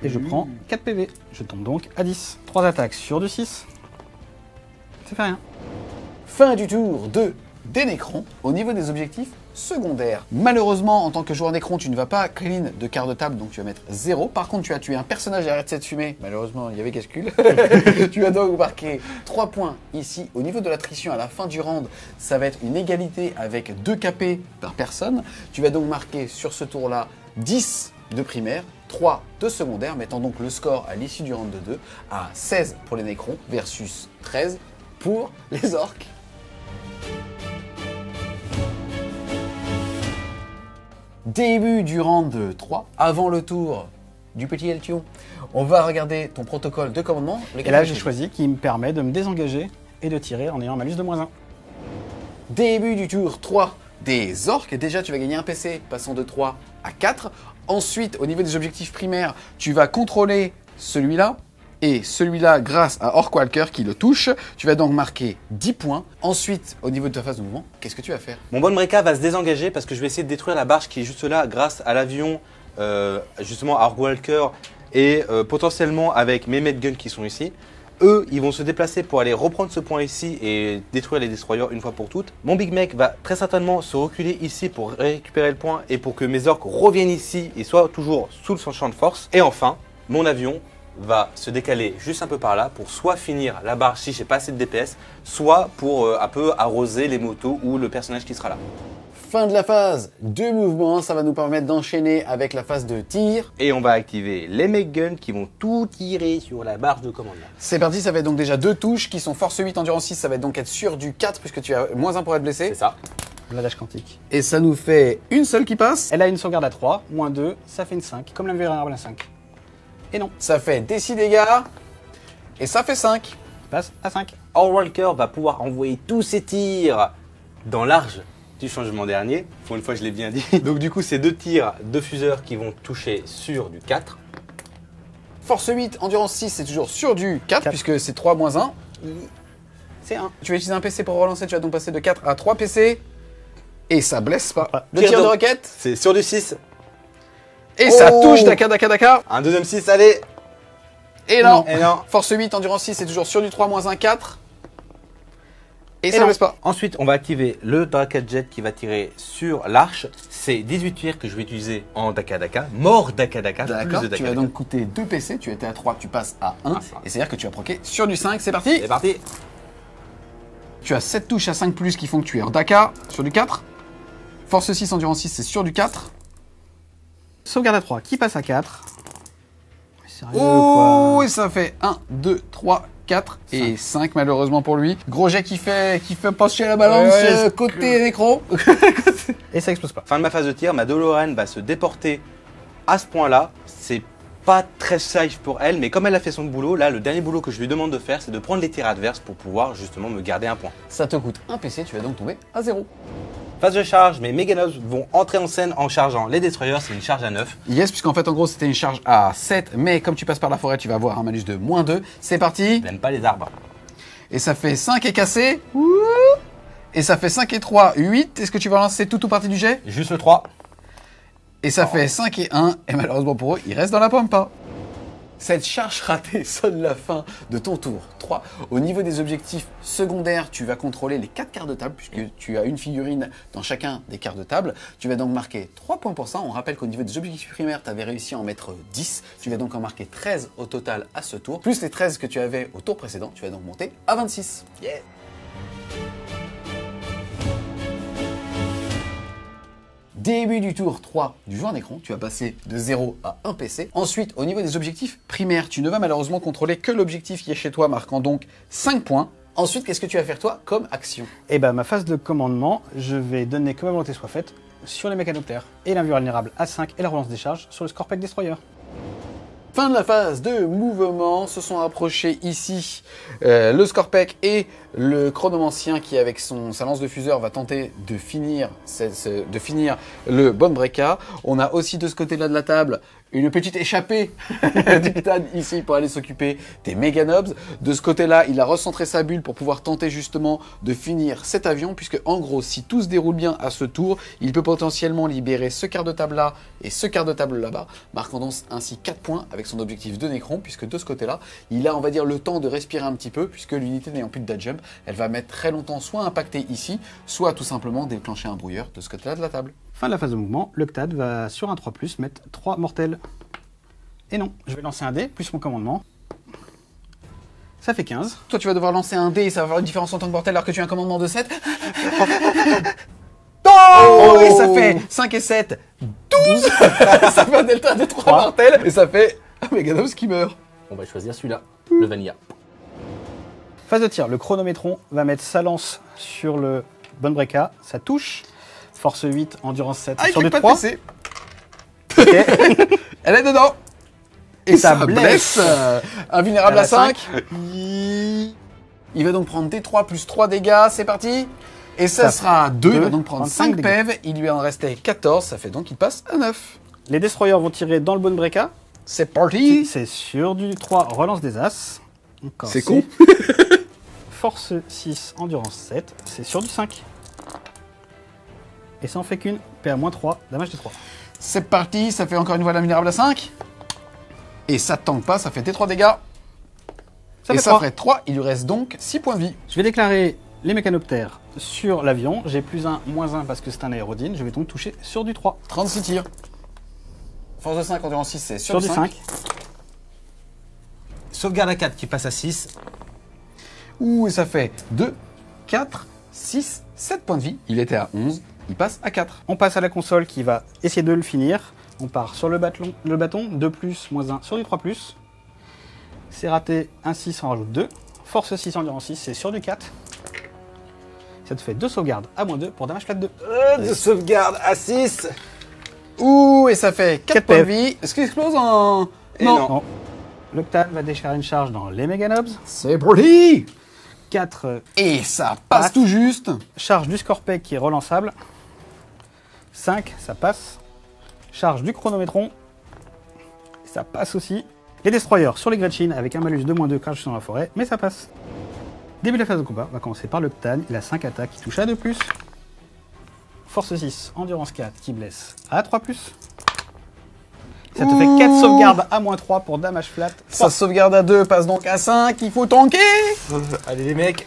Et je prends 4 PV. Je tombe donc à 10. 3 attaques sur du 6. Ça fait rien. Fin du tour 2 des Nécrons. Au niveau des objectifs secondaires, malheureusement, en tant que joueur Nécron, tu ne vas pas clean de quart de table, donc tu vas mettre 0. Par contre, tu as tué un personnage et arrête cette fumée. Malheureusement, il y avait Gascule. Tu as donc marqué 3 points ici. Au niveau de l'attrition, à la fin du round, ça va être une égalité avec 2 KP par personne. Tu vas donc marquer sur ce tour-là 10 de primaire, 3 de secondaire, mettant donc le score à l'issue du round de 2 à 16 pour les Nécrons versus 13 pour les orques. Début du round 3, avant le tour du petit Eltion, on va regarder ton protocole de commandement. Et là, j'ai choisi qui me permet de me désengager et de tirer en ayant un malus de -1. Début du tour 3 des orques. Déjà, tu vas gagner un PC, passant de 3 à 4. Ensuite, au niveau des objectifs primaires, tu vas contrôler celui-là. Et celui-là, grâce à Orkwalker qui le touche, tu vas donc marquer 10 points. Ensuite, au niveau de ta phase de mouvement, qu'est-ce que tu vas faire? Mon bon Breka va se désengager parce que je vais essayer de détruire la barge qui est juste là grâce à l'avion, justement à Orkwalker et potentiellement avec mes Medguns qui sont ici. Eux, ils vont se déplacer pour aller reprendre ce point ici et détruire les destroyers une fois pour toutes. Mon Big Mech va très certainement se reculer ici pour récupérer le point et pour que mes orques reviennent ici et soient toujours sous son champ de force. Et enfin, mon avion va se décaler juste un peu par là pour soit finir la barre si j'ai pas assez de DPS, soit pour un peu arroser les motos ou le personnage qui sera là. Fin de la phase de mouvement, ça va nous permettre d'enchaîner avec la phase de tir. Et on va activer les Medguns qui vont tout tirer sur la barge de commandement. C'est parti, ça va être donc déjà 2 touches qui sont force 8, endurance 6, ça va donc être sur du 4 puisque tu as -1 pour être blessé. C'est ça. La dash quantique. Et ça nous fait une seule qui passe. Elle a une sauvegarde à 3, -2, ça fait une 5, comme l'invulnérable à 5. Et non, Ça fait des 6 dégâts. Et ça fait 5. passe à 5. Orkwalker va pouvoir envoyer tous ses tirs dans l'arche du changement dernier. Pour une fois, je l'ai bien dit. Donc du coup, c'est 2 tirs de fuseurs qui vont toucher sur du 4. Force 8, endurance 6, c'est toujours sur du 4 puisque c'est 3 -1. C'est 1. Tu vas utiliser un PC pour relancer, tu vas donc passer de 4 à 3 PC. Et ça blesse pas. Ah. Le tir de de- roquette. C'est sur du 6. Et ça Oh. touche, Daka. Un deuxième 6, allez. Et non. Et non. Force 8, endurance 6, c'est toujours sur du 3 -1, 4. Et ça non. blesse pas. Ensuite, on va activer le Daka Jet qui va tirer sur l'arche. C'est 18 tirs que je vais utiliser en Daka, mort Daka, plus D'accord, de tu Daka. vas donc coûter 2 PC, tu étais à 3, tu passes à 1. Ah, ça va. Et c'est-à-dire que tu vas proquer sur du 5, c'est parti. C'est parti. Tu as 7 touches à 5 plus qui font que tu es en Daka sur du 4. Force 6, endurance 6, c'est sur du 4. Sauvegarde à 3, qui passe à 4. Sérieux, Oh, quoi. et ça fait 1, 2, 3, 4 et 5 malheureusement pour lui. Gros jet qui fait pencher la balance Ouais, côté nécro. Et ça explose pas. Fin de ma phase de tir, ma DeLorean va se déporter à ce point-là. C'est pas très safe pour elle, mais comme elle a fait son boulot, là, le dernier boulot que je lui demande de faire, c'est de prendre les tirs adverses pour pouvoir justement me garder un point. Ça te coûte 1 PC, tu vas donc tomber à 0. Phase de charge, mes Meganobs vont entrer en scène en chargeant les destroyers, c'est une charge à 9. Yes, puisqu'en fait en gros c'était une charge à 7, mais comme tu passes par la forêt, tu vas avoir un malus de -2. C'est parti. Je n'aime pas les arbres. Et ça fait 5 et cassé. Et ça fait 5 et 3, 8. Est-ce que tu vas lancer tout ou partie du jet? Juste le 3. Et ça fait 5 et 1. Et malheureusement pour eux, ils restent dans la pampa. Cette charge ratée sonne la fin de ton tour 3. Au niveau des objectifs secondaires, tu vas contrôler les 4 quarts de table, puisque tu as une figurine dans chacun des quarts de table. Tu vas donc marquer 3 points pour ça. On rappelle qu'au niveau des objectifs primaires, tu avais réussi à en mettre 10. Tu vas donc en marquer 13 au total à ce tour. Plus les 13 que tu avais au tour précédent, tu vas donc monter à 26. Yeah. Début du tour 3 du joueur d'écran, tu vas passer de 0 à 1 PC. Ensuite, au niveau des objectifs primaires, tu ne vas malheureusement contrôler que l'objectif qui est chez toi, marquant donc 5 points. Ensuite, qu'est-ce que tu vas faire toi comme action? Et bah ma phase de commandement, je vais donner que ma volonté soit faite sur les mécanoptères et l'invulnérable à 5 et la relance des charges sur le Scorpec Destroyer. Fin de la phase de mouvement, se sont approchés ici le Scorpec et le Chronomancien qui avec sa lance de fuseur va tenter de finir, le Bonbreka. On a aussi de ce côté-là de la table une petite échappée du Cthad ici pour aller s'occuper des Meganobs. De ce côté-là, il a recentré sa bulle pour pouvoir tenter justement de finir cet avion, puisque en gros, si tout se déroule bien à ce tour, il peut potentiellement libérer ce quart de table là et ce quart de table là-bas, marquant donc ainsi 4 points avec son objectif de Nécron, puisque de ce côté-là, il a, on va dire, le temps de respirer un petit peu, puisque l'unité n'ayant plus de dash jump, elle va mettre très longtemps soit impacter ici, soit tout simplement déclencher un brouilleur de ce côté-là de la table. Fin de la phase de mouvement, le Cthad va sur un 3+, mettre 3 mortels. Et non, je vais lancer un dé, plus mon commandement. Ça fait 15. Toi, tu vas devoir lancer un dé et ça va avoir une différence en tant que mortel alors que tu as un commandement de 7. Oh, et ça fait 5 et 7, 12 12. Ça fait un delta de 3 mortels et ça fait un Meganops qui meurt. On va choisir celui-là, le Vanilla. Phase de tir, le chronométron va mettre sa lance sur le Bonbreka, ça touche. Force 8, endurance 7, Ah, il sur fait du pas 3. de PC. Ok. Elle est dedans. Et Ça ça blesse. blesse. Invulnérable à À 5. Il va donc prendre D3 plus 3 dégâts, c'est parti. Et ça Ça sera 2, il va deux, donc prendre 35 5 dégâts. PEV, il lui en restait 14, ça fait donc qu'il passe à 9. Les destroyers vont tirer dans le Bonbreka. C'est parti. C'est sur du 3, relance des As. Encore C'est con. Force 6, endurance 7, c'est sur du 5. Et ça en fait qu'une, perd moins 3, damage de 3. C'est parti, ça fait encore une fois l'invulnérable à 5. Et ça tank pas, ça fait T3 dégâts. Ça et fait ça 3. ferait 3, il lui reste donc 6 points de vie. Je vais déclarer les mécanoptères sur l'avion. J'ai plus 1, moins 1 parce que c'est un aérodine. Je vais donc toucher sur du 3. 36 tirs. Force de 5, endurance 6, c'est Sur du 5. Sauvegarde à 4 qui passe à 6. Ouh, et ça fait 2, 4, 6, 7 points de vie. Il était à 11, il passe à 4. On passe à la console qui va essayer de le finir. On part sur le bâton 2 plus, moins 1 sur du 3 plus. C'est raté, un 6, on rajoute 2. Force 6, endurance 6, c'est sur du 4. Ça te fait 2 sauvegardes à moins 2 pour damage flat 2. De sauvegarde à 6. Ouh, et ça fait 4 4 points de PF. vie. Est-ce qu'il explose en... Et non. Non. L'Octane va décharger une charge dans les Meganobs. C'est parti. 4 Et ça passe Passe. tout juste. charge du Scorpec qui est relançable. 5, ça passe. Charge du chronométron. Ça passe aussi. Les destroyers sur les Gretchen avec un malus de moins 2 crash dans la forêt, mais ça passe. Début de la phase de combat, on va commencer par l'Octane. Il a 5 attaques qui touchent à 2+. Force 6, endurance 4 qui blesse à 3+. Ça te fait 4 sauvegardes à moins 3 pour damage flat. Sa sauvegarde à 2 passe donc à 5. Il faut tanker. Allez les mecs.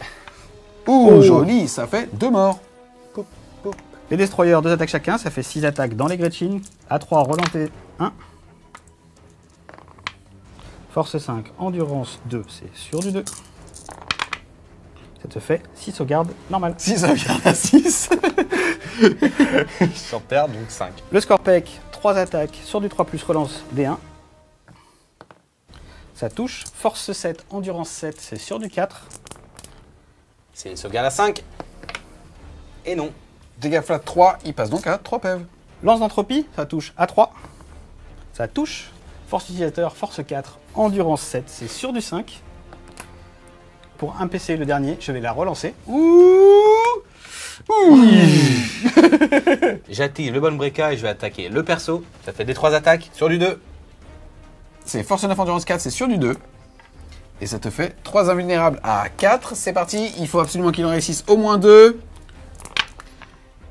Ouh, Oh. joli. Ça fait 2 morts. Les destroyers, 2 attaques chacun, ça fait 6 attaques dans les Gretchen. À 3, relancer 1. Force 5, endurance 2, c'est sur du 2. Ça te fait 6 sauvegardes normales. Si ça vient à 6. Sur terre, donc 5. Le Scorpec, 3 attaques sur du 3 plus relance D1. Ça touche. Force 7, endurance 7, c'est sur du 4. C'est une sauvegarde à 5. Et non. Dégâts flat 3, il passe donc à 3 PEV. Lance d'entropie, ça touche à 3. Ça touche. Force utilisateur, force 4, endurance 7, c'est sur du 5. Pour un PC, le dernier, je vais la relancer. J'active le Bonbreka et je vais attaquer le perso. Ça fait des 3 attaques sur du 2. C'est force 9, endurance 4, c'est sur du 2. Et ça te fait 3 invulnérables à 4. C'est parti, il faut absolument qu'il en réussisse au moins 2.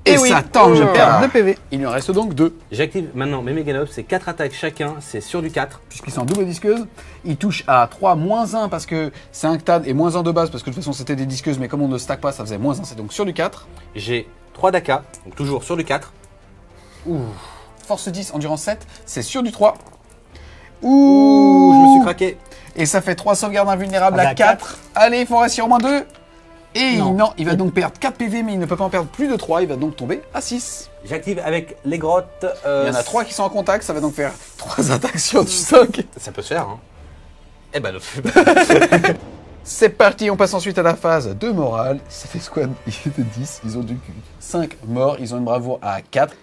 Et oui, ça tangue. je perds 2 PV. Il lui en reste donc 2. J'active maintenant mes Meganobs, c'est 4 attaques chacun, c'est sur du 4. Puisqu'ils sont en double disqueuse. Il touche à 3, moins 1 parce que c'est un Ctad et moins 1 de base parce que de toute façon c'était des disqueuses, mais comme on ne stack pas, ça faisait moins 1, c'est donc sur du 4. J'ai 3 d'AK, donc toujours sur du 4. Force 10, endurance 7, c'est sur du 3. Ouh, je me suis craqué. Et ça fait 3 sauvegardes invulnérables à À 4. Allez, il faut en rester au moins 2. Et Non. non, il va donc perdre 4 PV, mais il ne peut pas en perdre plus de 3. Il va donc tomber à 6. J'active avec les grottes. Il y en a 3 qui sont en contact, ça va donc faire 3 attaques sur du 5. Ça peut se faire, hein. Eh ben, C'est parti, on passe ensuite à la phase de morale. Ça fait squad, il était 10, ils ont du 5 morts, ils ont une bravoure à 4.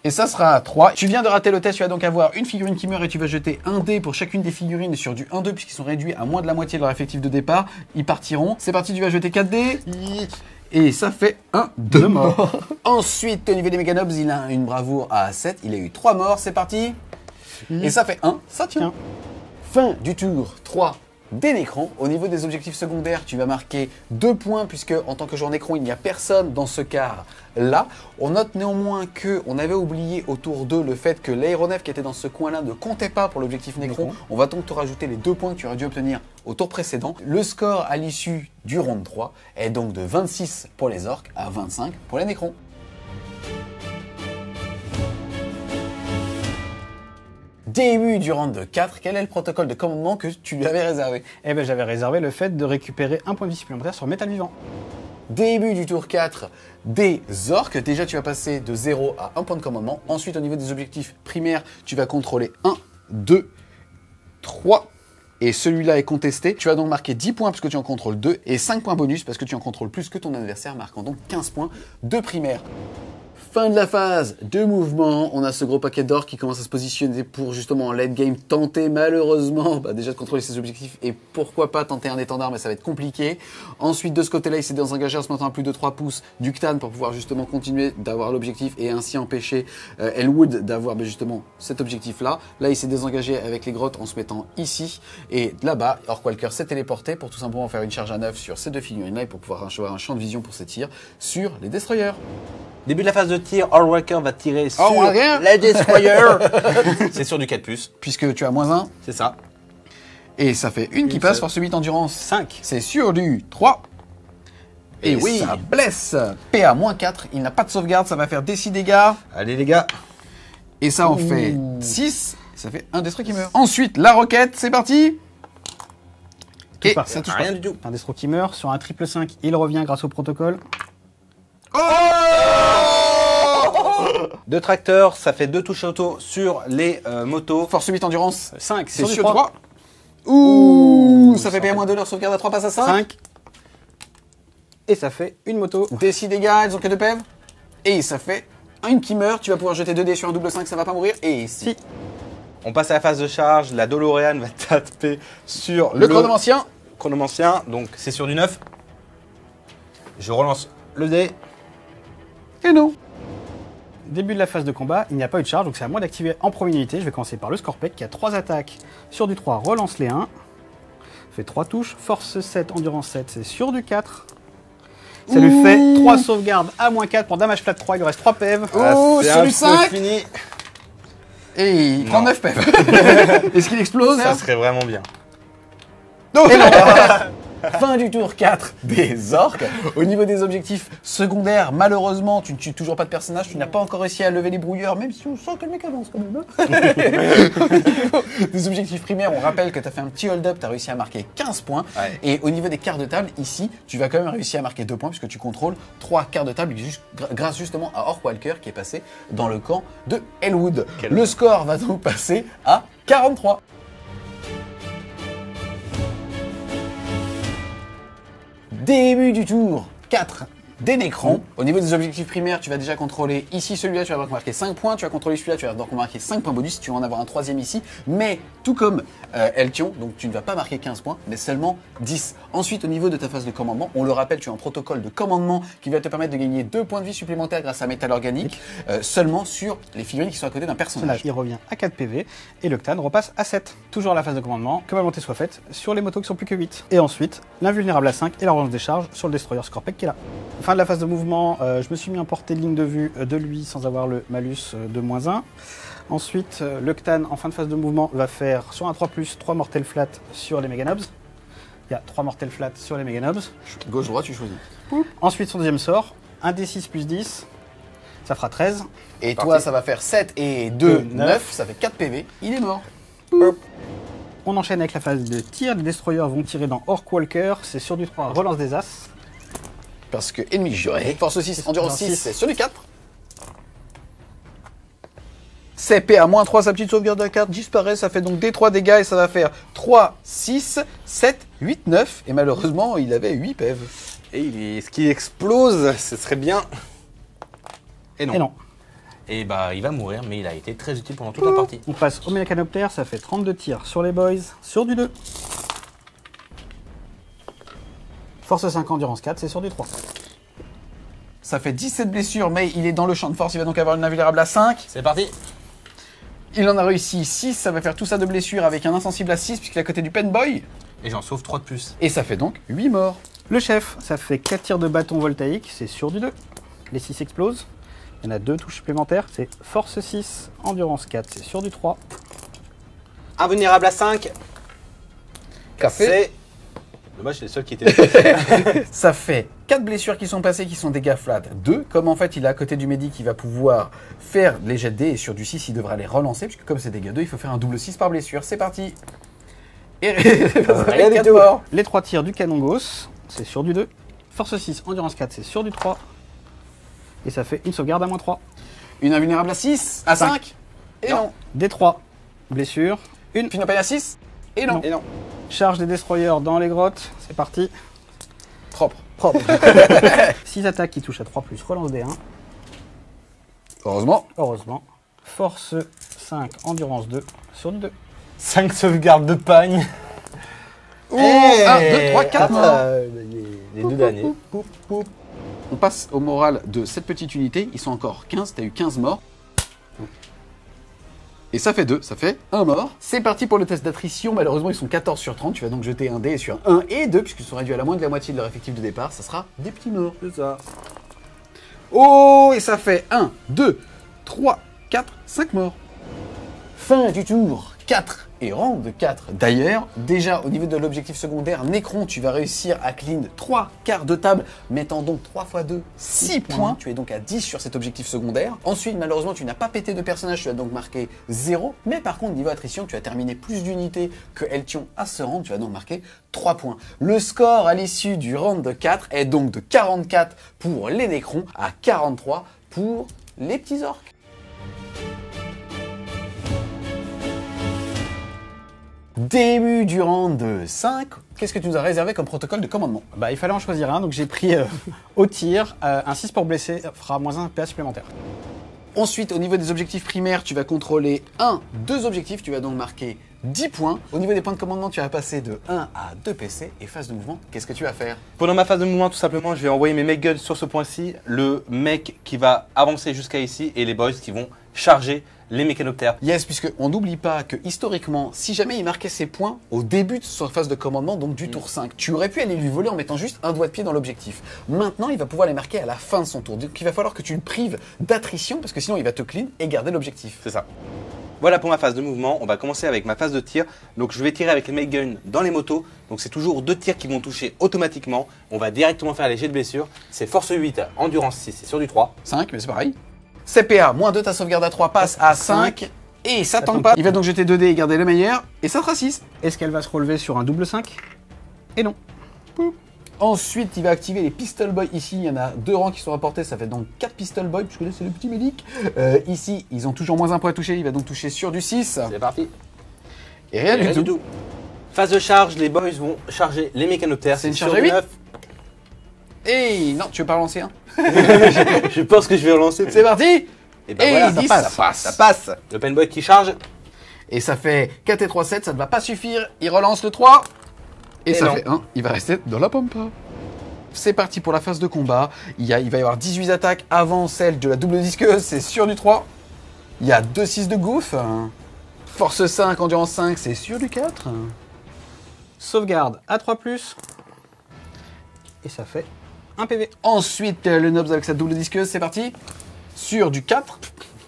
Et ça sera à 3. Tu viens de rater le test, tu vas donc avoir une figurine qui meurt et tu vas jeter un dé pour chacune des figurines sur du 1-2 puisqu'ils sont réduits à moins de la moitié de leur effectif de départ. Ils partiront. C'est parti, tu vas jeter 4 dés. Et ça fait 2 morts. Ensuite, au niveau des Meganobs, il a une bravoure à 7. Il a eu 3 morts, c'est parti. Et ça fait 1, ça tient. Fin du tour 3 des Nécrons. Au niveau des objectifs secondaires, tu vas marquer 2 points puisque en tant que joueur Nécron, il n'y a personne dans ce quart-là. On note néanmoins qu'on avait oublié au tour 2 le fait que l'aéronef qui était dans ce coin-là ne comptait pas pour l'objectif Nécron. On va donc te rajouter les 2 points que tu aurais dû obtenir au tour précédent. Le score à l'issue du round 3 est donc de 26 pour les orques à 25 pour les Nécrons. Début du round 4, quel est le protocole de commandement que tu lui avais réservé? Eh ben, j'avais réservé le fait de récupérer un point de vie supplémentaire sur métal vivant. Début du tour 4 des orques. Déjà, tu vas passer de 0 à 1 point de commandement. Ensuite, au niveau des objectifs primaires, tu vas contrôler 1, 2, 3. Et celui-là est contesté. Tu vas donc marquer 10 points parce que tu en contrôles 2 et 5 points bonus parce que tu en contrôles plus que ton adversaire, marquant donc 15 points de primaire. Fin de la phase de mouvement, on a ce gros paquet d'or qui commence à se positionner pour justement en late game tenter malheureusement déjà de contrôler ses objectifs et pourquoi pas tenter un étendard, mais ça va être compliqué. Ensuite de ce côté-là, il s'est désengagé en se mettant à plus de 3 pouces du Ctan pour pouvoir justement continuer d'avoir l'objectif et ainsi empêcher Elwood d'avoir justement cet objectif-là. Là, il s'est désengagé avec les grottes en se mettant ici et là-bas, Orkwalker s'est téléporté pour tout simplement faire une charge à 9 sur ces deux figurines-là et pour pouvoir avoir un champ de vision pour ses tirs sur les destroyers. Début de la phase de tir, Orkwalker va tirer sur Orkwalker les destroyers. C'est sur du 4+. Puisque tu as -1. C'est ça. Et ça fait une qui passe, force 8 endurance. 5. C'est sur du 3. Et oui. ça blesse. PA -4, il n'a pas de sauvegarde, ça va faire des 6 dégâts. Allez les gars. Et ça en fait 6. Ça fait un destro qui meurt. Ensuite, la roquette, c'est parti. Et pas. ça touche Rien pas. du tout. Un destro qui meurt. Sur un 5/5, il revient grâce au protocole. Deux tracteurs, ça fait 2 touches auto sur les motos. Force 8 endurance, 5. c'est sur 3. Ouh, ça fait PA -2, leur sauvegarde à 3 passe à 5. 5. Et ça fait une moto. Des 6 dégâts, elles ont que 2 PV. Et ça fait une qui meurt, tu vas pouvoir jeter 2 dés sur un double 5, ça va pas mourir. Et si. On passe à la phase de charge, la DeLorean va taper sur Le chronomancien. chronomancien, donc c'est sur du 9. Je relance le dé. Et non. Début de la phase de combat, il n'y a pas eu de charge, donc c'est à moi d'activer en première unité. Je vais commencer par le Scorpec qui a 3 attaques sur du 3, relance les 1. Fait 3 touches, force 7, endurance 7, c'est sur du 4. Ça lui fait 3 sauvegardes à -4 pour damage flat 3, il lui reste 3 PV. Oh, c'est sur un du peu 5. fini. Et il prend Non. 9 PV. Est-ce qu'il explose? Ça serait vraiment bien. Et non. Fin du tour 4 des orques. Au niveau des objectifs secondaires, malheureusement, tu ne tues toujours pas de personnage, tu n'as pas encore réussi à lever les brouilleurs, même si on sent que le mec avance quand même. Des objectifs primaires, on rappelle que tu as fait un petit hold-up, tu as réussi à marquer 15 points. Ouais. Et au niveau des quarts de table, ici, tu vas quand même réussir à marquer 2 points puisque tu contrôles 3 quarts de table grâce justement à Orkwalker qui est passé dans le camp de Elwood. Le score va donc passer à 43. Début du tour 4 des Nécrons. Au niveau des objectifs primaires, tu vas déjà contrôler ici celui-là, tu vas marquer 5 points. Tu vas contrôler celui-là, tu vas donc marquer 5 points bonus. Tu vas en avoir un troisième ici. Mais tout comme Eltion, donc tu ne vas pas marquer 15 points, mais seulement 10. Ensuite, au niveau de ta phase de commandement, on le rappelle, tu as un protocole de commandement qui va te permettre de gagner 2 points de vie supplémentaires grâce à métal organique, seulement sur les figurines qui sont à côté d'un personnage. Il revient à 4 PV et le Ctan repasse à 7. Toujours la phase de commandement, que ma montée soit faite sur les motos qui sont plus que 8. Et ensuite, l'invulnérable à 5 et la relance des charges sur le destroyer Scorpec qui est là. Fin de la phase de mouvement, je me suis mis en portée de ligne de vue de lui sans avoir le malus de -1. Ensuite, le Ctan en fin de phase de mouvement va faire sur un 3+, 3 mortels flat sur les Meganobs. Il y a 3 mortels flat sur les Meganobs. Gauche-droite, tu choisis. Ensuite, son deuxième sort, un D6 plus 10, ça fera 13. Et toi, ça va faire 7 et 2, 9. Ça fait 4 PV. Il est mort. On enchaîne avec la phase de tir. Les destroyers vont tirer dans Orkwalker. C'est sur du 3, relance des As. Parce que ennemi juré. Force 6, endurance 6, c'est sur du 4. CP à -3, sa petite sauvegarde à 4 disparaît. Ça fait donc des 3 dégâts et ça va faire 3, 6, 7, 8, 9. Et malheureusement, il avait 8 PV. Et est-ce qu'il explose? Ce serait bien. Et non. Et non. Et bah, il va mourir, mais il a été très utile pendant toute la partie. On passe au mécanoptère. Ça fait 32 tirs sur les boys. Sur du 2. Force 5, endurance 4, c'est sur du 3. Ça fait 17 blessures, mais il est dans le champ de force. Il va donc avoir une invulnérable à 5. C'est parti. Il en a réussi 6. Ça va faire tout ça de blessures avec un insensible à 6, puisqu'il est à côté du Penboy. Et j'en sauve 3 de plus. Et ça fait donc 8 morts. Le chef, ça fait 4 tirs de bâton voltaïque. C'est sur du 2. Les 6 explosent. Il y en a 2 touches supplémentaires. C'est force 6, endurance 4, c'est sur du 3. Invulnérable à 5. Café. C'est... Dommage, c'est le seul qui était... Ça fait 4 blessures qui sont passées, qui sont dégâts flat 2. Comme en fait il est à côté du médic, il va pouvoir faire les jets de dés et sur du 6 il devra les relancer, puisque comme c'est dégâts 2, il faut faire un double 6 par blessure. C'est parti. Et Rien du quatre tout. morts. Les 3 tirs du canon Gauss, c'est sur du 2. Force 6, endurance 4, c'est sur du 3. Et ça fait une sauvegarde à -3. Une invulnérable à 6, à 5. Et non. D3, blessure. Une. Pinopée à 6. Et non. Non. Et non. Charge des destroyers dans les grottes. C'est parti. Propre. Propre. 6 attaques qui touchent à 3+, relance D1. Heureusement. Heureusement. Force 5, endurance 2, sur du 2. 5 sauvegardes de pagne. Oh, 1, 2, 3, 4 morts. Les deux derniers. On passe au moral de cette petite unité. Ils sont encore 15. T'as eu 15 morts. Et ça fait 2. Ça fait 1 mort. C'est parti pour le test d'attrition. Malheureusement, ils sont 14 sur 30. Tu vas donc jeter un dé sur 1 et 2, puisqu'ils sont réduits à la moins de la moitié de leur effectif de départ. Ça sera des petits morts. C'est ça. Oh, et ça fait 1, 2, 3, 4, 5 morts. Fin du tour 4 et rang de 4. D'ailleurs, déjà au niveau de l'objectif secondaire, Necron, tu vas réussir à clean 3 quarts de table, mettant donc 3 x 2, 6 points. Tu es donc à 10 sur cet objectif secondaire. Ensuite, malheureusement, tu n'as pas pété de personnage, tu as donc marqué 0. Mais par contre, niveau attrition, tu as terminé plus d'unités que Eltion à ce round, tu as donc marqué 3 points. Le score à l'issue du round de 4 est donc de 44 pour les Necrons à 43 pour les petits orques. Début du round 5, qu'est-ce que tu nous as réservé comme protocole de commandement? Bah, il fallait en choisir un, donc j'ai pris au tir, un 6 pour blesser, fera -1 PA supplémentaire. Ensuite, au niveau des objectifs primaires, tu vas contrôler 2 objectifs, tu vas donc marquer 10 points. Au niveau des points de commandement, tu vas passer de 1 à 2 PC. Et phase de mouvement, qu'est-ce que tu vas faire? Pendant ma phase de mouvement, tout simplement, je vais envoyer mes mech guns sur ce point-ci, le mec qui va avancer jusqu'à ici et les boys qui vont charger les mécanoptères. Yes, puisqu'on n'oublie pas que historiquement, si jamais il marquait ses points au début de sa phase de commandement, donc du tour 5, tu aurais pu aller lui voler en mettant juste un doigt de pied dans l'objectif. Maintenant, il va pouvoir les marquer à la fin de son tour. Donc il va falloir que tu le prives d'attrition, parce que sinon il va te clean et garder l'objectif. C'est ça. Voilà pour ma phase de mouvement, on va commencer avec ma phase de tir. Donc je vais tirer avec les mech guns dans les motos. Donc c'est toujours 2 tirs qui vont toucher automatiquement. On va directement faire les jets de blessure. C'est force 8, endurance 6, c'est sur du 3. 5, mais c'est pareil. CPA, -2, ta sauvegarde à 3 passe à 5. Et ça tombe pas. Il va donc jeter 2 dés et garder le meilleur. Et ça fera 6. Est-ce qu'elle va se relever sur un double 5? Et non. Ensuite, il va activer les Pistol Boys. Ici, il y en a 2 rangs qui sont rapportés. Ça fait donc 4 Pistol Boys, puisque là, c'est le petit médic. Ici, ils ont toujours -1 point à toucher. Il va donc toucher sur du 6. C'est parti. Et rien du tout. Phase de charge, les boys vont charger les mécanoptères. C'est une sur charge à du 8. 9. Et non, tu veux pas relancer un? Je pense que je vais relancer. C'est parti. Et ben Et voilà, 10, ça passe. Ça passe. Le penboy qui charge. Et ça fait 4 et 3, 7. Ça ne va pas suffire. Il relance le 3. Et ça non. fait 1. Il va rester dans la pampa. C'est parti pour la phase de combat. Il va y avoir 18 attaques avant celle de la double disqueuse. C'est sur du 3. Il y a 2 6 de gouffre. Force 5, endurance 5, c'est sur du 4. Sauvegarde à 3+. Et ça fait 1 PV. Ensuite, le Nobs avec sa double disqueuse, c'est parti. Sur du 4.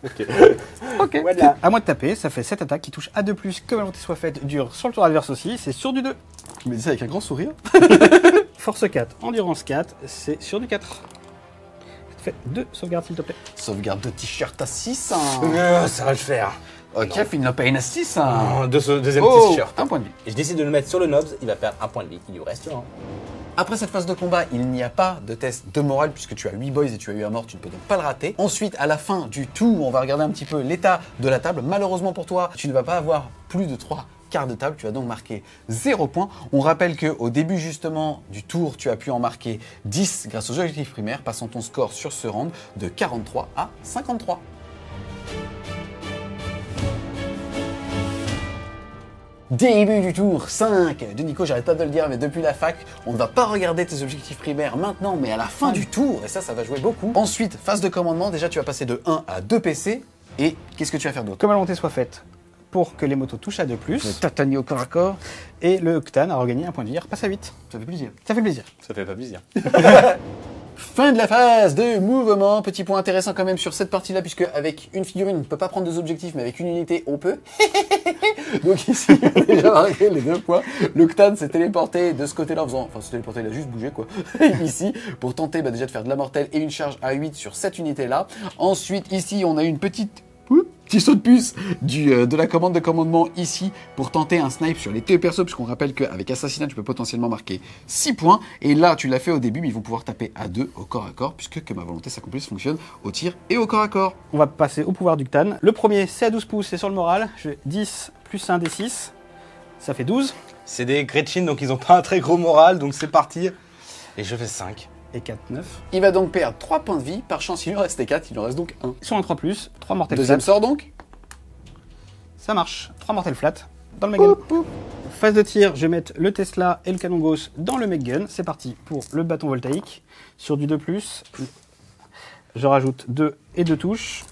Ok. Voilà. À moi de taper, ça fait 7 attaques qui touchent à 2+, que ma volonté soit faite, dure sur le tour adverse aussi, c'est sur du 2. Tu me dis ça avec un grand sourire. Force 4, endurance 4, c'est sur du 4. Ça te fait 2 sauvegardes s'il te plaît. Sauvegarde de t-shirt à 6. Ça va le faire. Ok, Finlopane à 6. Deuxième Oh, petit t-shirt. un point de vie. Et je décide de le mettre sur le Nobs, il va perdre 1 point de vie, il lui reste 1. Après cette phase de combat, il n'y a pas de test de morale puisque tu as 8 boys et tu as eu un mort, tu ne peux donc pas le rater. Ensuite, à la fin du tour, on va regarder un petit peu l'état de la table. Malheureusement pour toi, tu ne vas pas avoir plus de 3 quarts de table, tu vas donc marquer 0 points. On rappelle qu'au début justement du tour, tu as pu en marquer 10 grâce aux objectifs primaires, passant ton score sur ce round de 43 à 53. Début du tour 5 de Nico, j'arrête pas de le dire, mais depuis la fac, on ne va pas regarder tes objectifs primaires maintenant, mais à la fin du tour, et ça va jouer beaucoup. Ensuite, phase de commandement, déjà tu vas passer de 1 à 2 PC, et qu'est-ce que tu vas faire d'autre? Que ma volonté soit faite pour que les motos touchent à 2+. Le tatani au corps à corps, Et le Ctan a regagné un point de vie, il repasse à 8. ça fait plaisir. Ça fait plaisir. Ça fait pas plaisir. Fin de la phase de mouvement. Petit point intéressant quand même sur cette partie-là, puisque avec une figurine, on ne peut pas prendre 2 objectifs, mais avec une unité, on peut. Donc ici, on a déjà marqué les 2 points. Le Ctan s'est téléporté de ce côté-là en faisant... Enfin, s'est téléporté, il a juste bougé, quoi. Ici, pour tenter déjà de faire de la mortelle et une charge à 8 sur cette unité-là. Ensuite, ici, on a une petite Petit saut de puce de la commande de commandement ici pour tenter un snipe sur les TE perso, puisqu'on rappelle qu'avec Assassinat, tu peux potentiellement marquer 6 points. Et là, tu l'as fait au début, mais ils vont pouvoir taper à 2 au corps à corps, puisque que ma volonté s'accomplisse fonctionne au tir et au corps à corps. On va passer au pouvoir du Ctan. Le premier, c'est à 12 pouces, c'est sur le moral. Je fais 10 plus 1 des 6. Ça fait 12. C'est des Gretchen, donc ils ont pas un très gros moral, donc c'est parti. Et je fais 5. Et 4, 9. Il va donc perdre 3 points de vie. Par chance, il lui restait 4, il lui reste donc 1. Sur un 3 plus, 3 mortels Deuxième flat. sort donc. Ça marche. 3 mortels flat dans le Meggun. Phase de tir, je vais mettre le Tesla et le canon gauche dans le Meggun. C'est parti pour le bâton voltaïque. Sur du 2 plus, je rajoute 2 et 2 touches.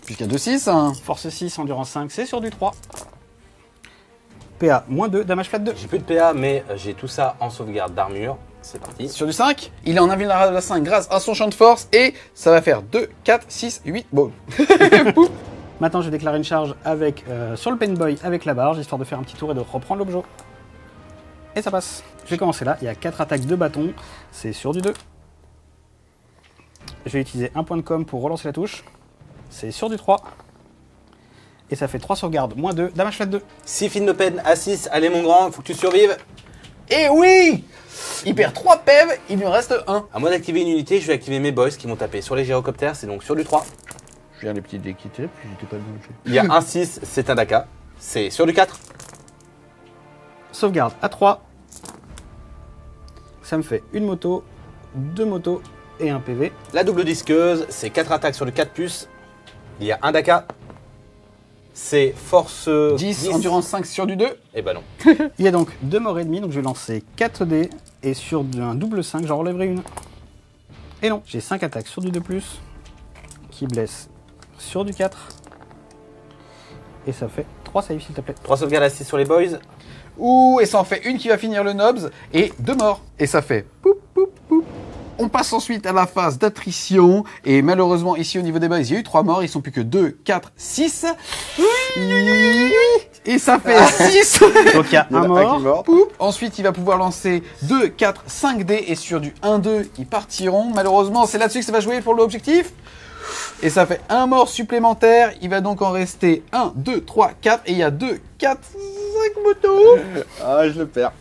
Jusqu'à 2-6. Hein. Force 6, endurance 5, c'est sur du 3. PA, moins 2, damage flat 2. J'ai plus de PA, mais j'ai tout ça en sauvegarde d'armure. C'est parti. Sur du 5, il est en invulnérable à 5 grâce à son champ de force et ça va faire 2, 4, 6, 8 balles. Maintenant, je vais déclarer une charge avec, sur le paintboy avec la barge, histoire de faire un petit tour et de reprendre l'objet. Et ça passe. Je vais commencer là. Il y a 4 attaques de bâton. C'est sur du 2. Je vais utiliser un point de com pour relancer la touche. C'est sur du 3. Et ça fait 3 sauvegardes, moins 2, damage flat 2. 6 fines de peine à 6. Allez, mon grand, faut que tu survives. Et oui, il perd 3 PEV, il lui en reste 1. À moins d'activer une unité, je vais activer mes boys qui vont taper sur les gyrocoptères. C'est donc sur du 3. Je viens les petits dés qui étaient là, puis j'étais pas le bon jeu. Il y a un 6, c'est un Daka. C'est sur du 4. Sauvegarde à 3. Ça me fait une moto, 2 motos et un PV. La double disqueuse, c'est 4 attaques sur le 4 plus. Il y a un Daka. C'est force 10, endurance 5 sur du 2. Et bah non. Il y a donc 2 morts et demi, donc je vais lancer 4 dés. Et sur un double 5, j'en relèverai une. Et non, j'ai 5 attaques sur du 2+, qui blesse sur du 4. Et ça fait 3 saves s'il te plaît. 3 sauvegardes à 6 sur les boys. Ouh, et ça en fait une qui va finir le nobs et 2 morts. Et ça fait poup, poup, poup. On passe ensuite à la phase d'attrition. Et malheureusement, ici au niveau des boys, il y a eu 3 morts. Ils sont plus que 2, 4, 6. Et ça fait 6. Donc il y a un mort. Poup. Ensuite, il va pouvoir lancer 2, 4, 5 dés. Et sur du 1, 2, ils partiront. Malheureusement, c'est là-dessus que ça va jouer pour l'objectif. Et ça fait un mort supplémentaire. Il va donc en rester 1, 2, 3, 4. Et il y a 2, 4, 5 motos. Ah, je le perds.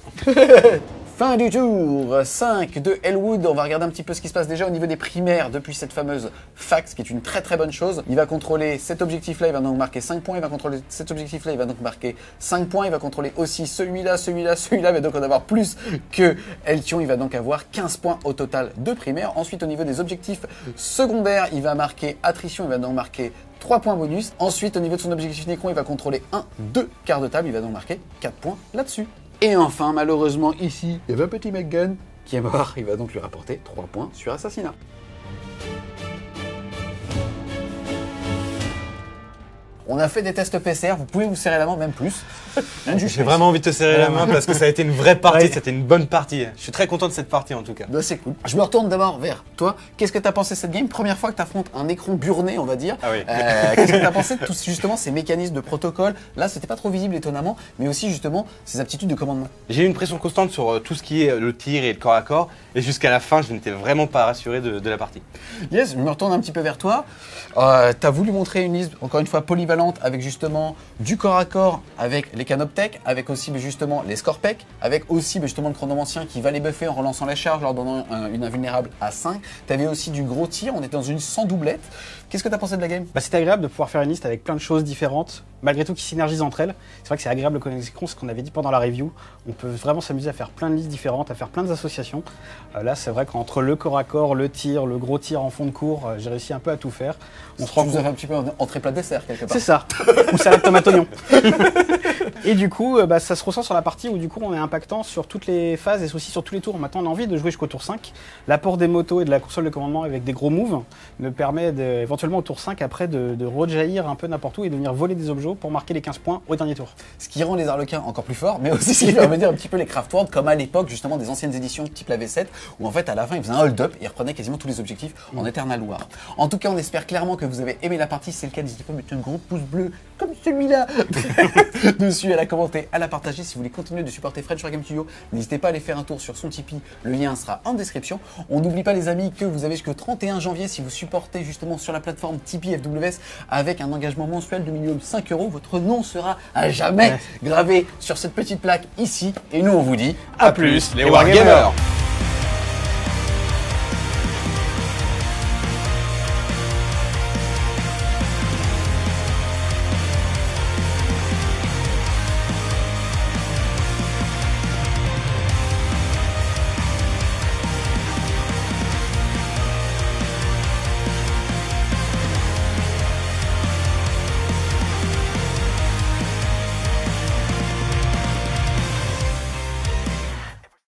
Fin du tour 5 de Elwood. On va regarder un petit peu ce qui se passe déjà au niveau des primaires depuis cette fameuse fax, qui est une très très bonne chose. Il va contrôler cet objectif-là, il va donc marquer 5 points. Il va contrôler cet objectif-là, il va donc marquer 5 points. Il va contrôler aussi celui-là, celui-là, celui-là. Il va donc en avoir plus que Eltion. Il va donc avoir 15 points au total de primaire. Ensuite, au niveau des objectifs secondaires, il va marquer attrition. Il va donc marquer 3 points bonus. Ensuite, au niveau de son objectif Nécron, il va contrôler 1, 2 quarts de table. Il va donc marquer 4 points là-dessus. Et enfin, malheureusement, ici, il y avait un petit McGun qui est mort. Il va donc lui rapporter 3 points sur assassinat. On a fait des tests PCR, vous pouvez vous serrer la main, même plus. J'ai vraiment envie de te serrer la main parce que ça a été une vraie partie, c'était une bonne partie. Je suis très content de cette partie en tout cas. Bah, c'est cool. Je me retourne d'abord vers toi. Qu'est-ce que tu as pensé de cette game? Première fois que tu affrontes un écron burné, on va dire. Ah oui. Qu'est-ce que tu as pensé de tous justement ces mécanismes de protocole? Là, c'était pas trop visible étonnamment, mais aussi justement ces aptitudes de commandement. J'ai eu une pression constante sur tout ce qui est le tir et le corps à corps et jusqu'à la fin, je n'étais vraiment pas rassuré de la partie. Yes, je me retourne un petit peu vers toi. T'as voulu montrer une liste, encore une fois, polyvalente, avec justement du corps à corps, avec les canoptech, avec aussi justement les scorpec, avec aussi justement le chronomancien qui va les buffer en relançant la charge, leur donnant une invulnérable à 5. T'avais aussi du gros tir, on était dans une sans doublette. Qu'est-ce que t'as pensé de la game? C'était agréable de pouvoir faire une liste avec plein de choses différentes, malgré tout qui synergisent entre elles. C'est vrai que c'est agréable de connaître ce qu'on avait dit pendant la review. On peut vraiment s'amuser à faire plein de listes différentes, à faire plein d'associations. Là, c'est vrai qu'entre le corps à corps, le tir, le gros tir en fond de cours, j'ai réussi un peu à tout faire. On se rend compte un petit peu entrée plat dessert quelque part. C'est ça, ou salade tomate oignon. Et du coup, ça se ressent sur la partie où du coup on est impactant sur toutes les phases et aussi sur tous les tours. Maintenant on a envie de jouer jusqu'au tour 5. L'apport des motos et de la console de commandement avec des gros moves me permet éventuellement au tour 5 après de rejaillir un peu n'importe où et de venir voler des objets pour marquer les 15 points au dernier tour. Ce qui rend les Arlequins encore plus forts, mais aussi ce qui permet un petit peu les Craftworld comme à l'époque justement des anciennes éditions type la V7 où en fait à la fin ils faisaient un hold-up et ils reprenaient quasiment tous les objectifs en Eternal War. En tout cas on espère clairement que vous avez aimé la partie. Si c'est le cas, n'hésitez pas à mettre un gros pouce bleu comme celui-là dessus. là-dessus, à la commenter, à la partager. Si vous voulez continuer de supporter French Wargame Studio, n'hésitez pas à aller faire un tour sur son Tipeee. Le lien sera en description. On n'oublie pas les amis que vous avez jusqu'au 31 janvier si vous supportez justement sur la plateforme Tipeee FWS avec un engagement mensuel de minimum 5 €. Votre nom sera à jamais gravé sur cette petite plaque ici. Et nous on vous dit A plus les Wargamers.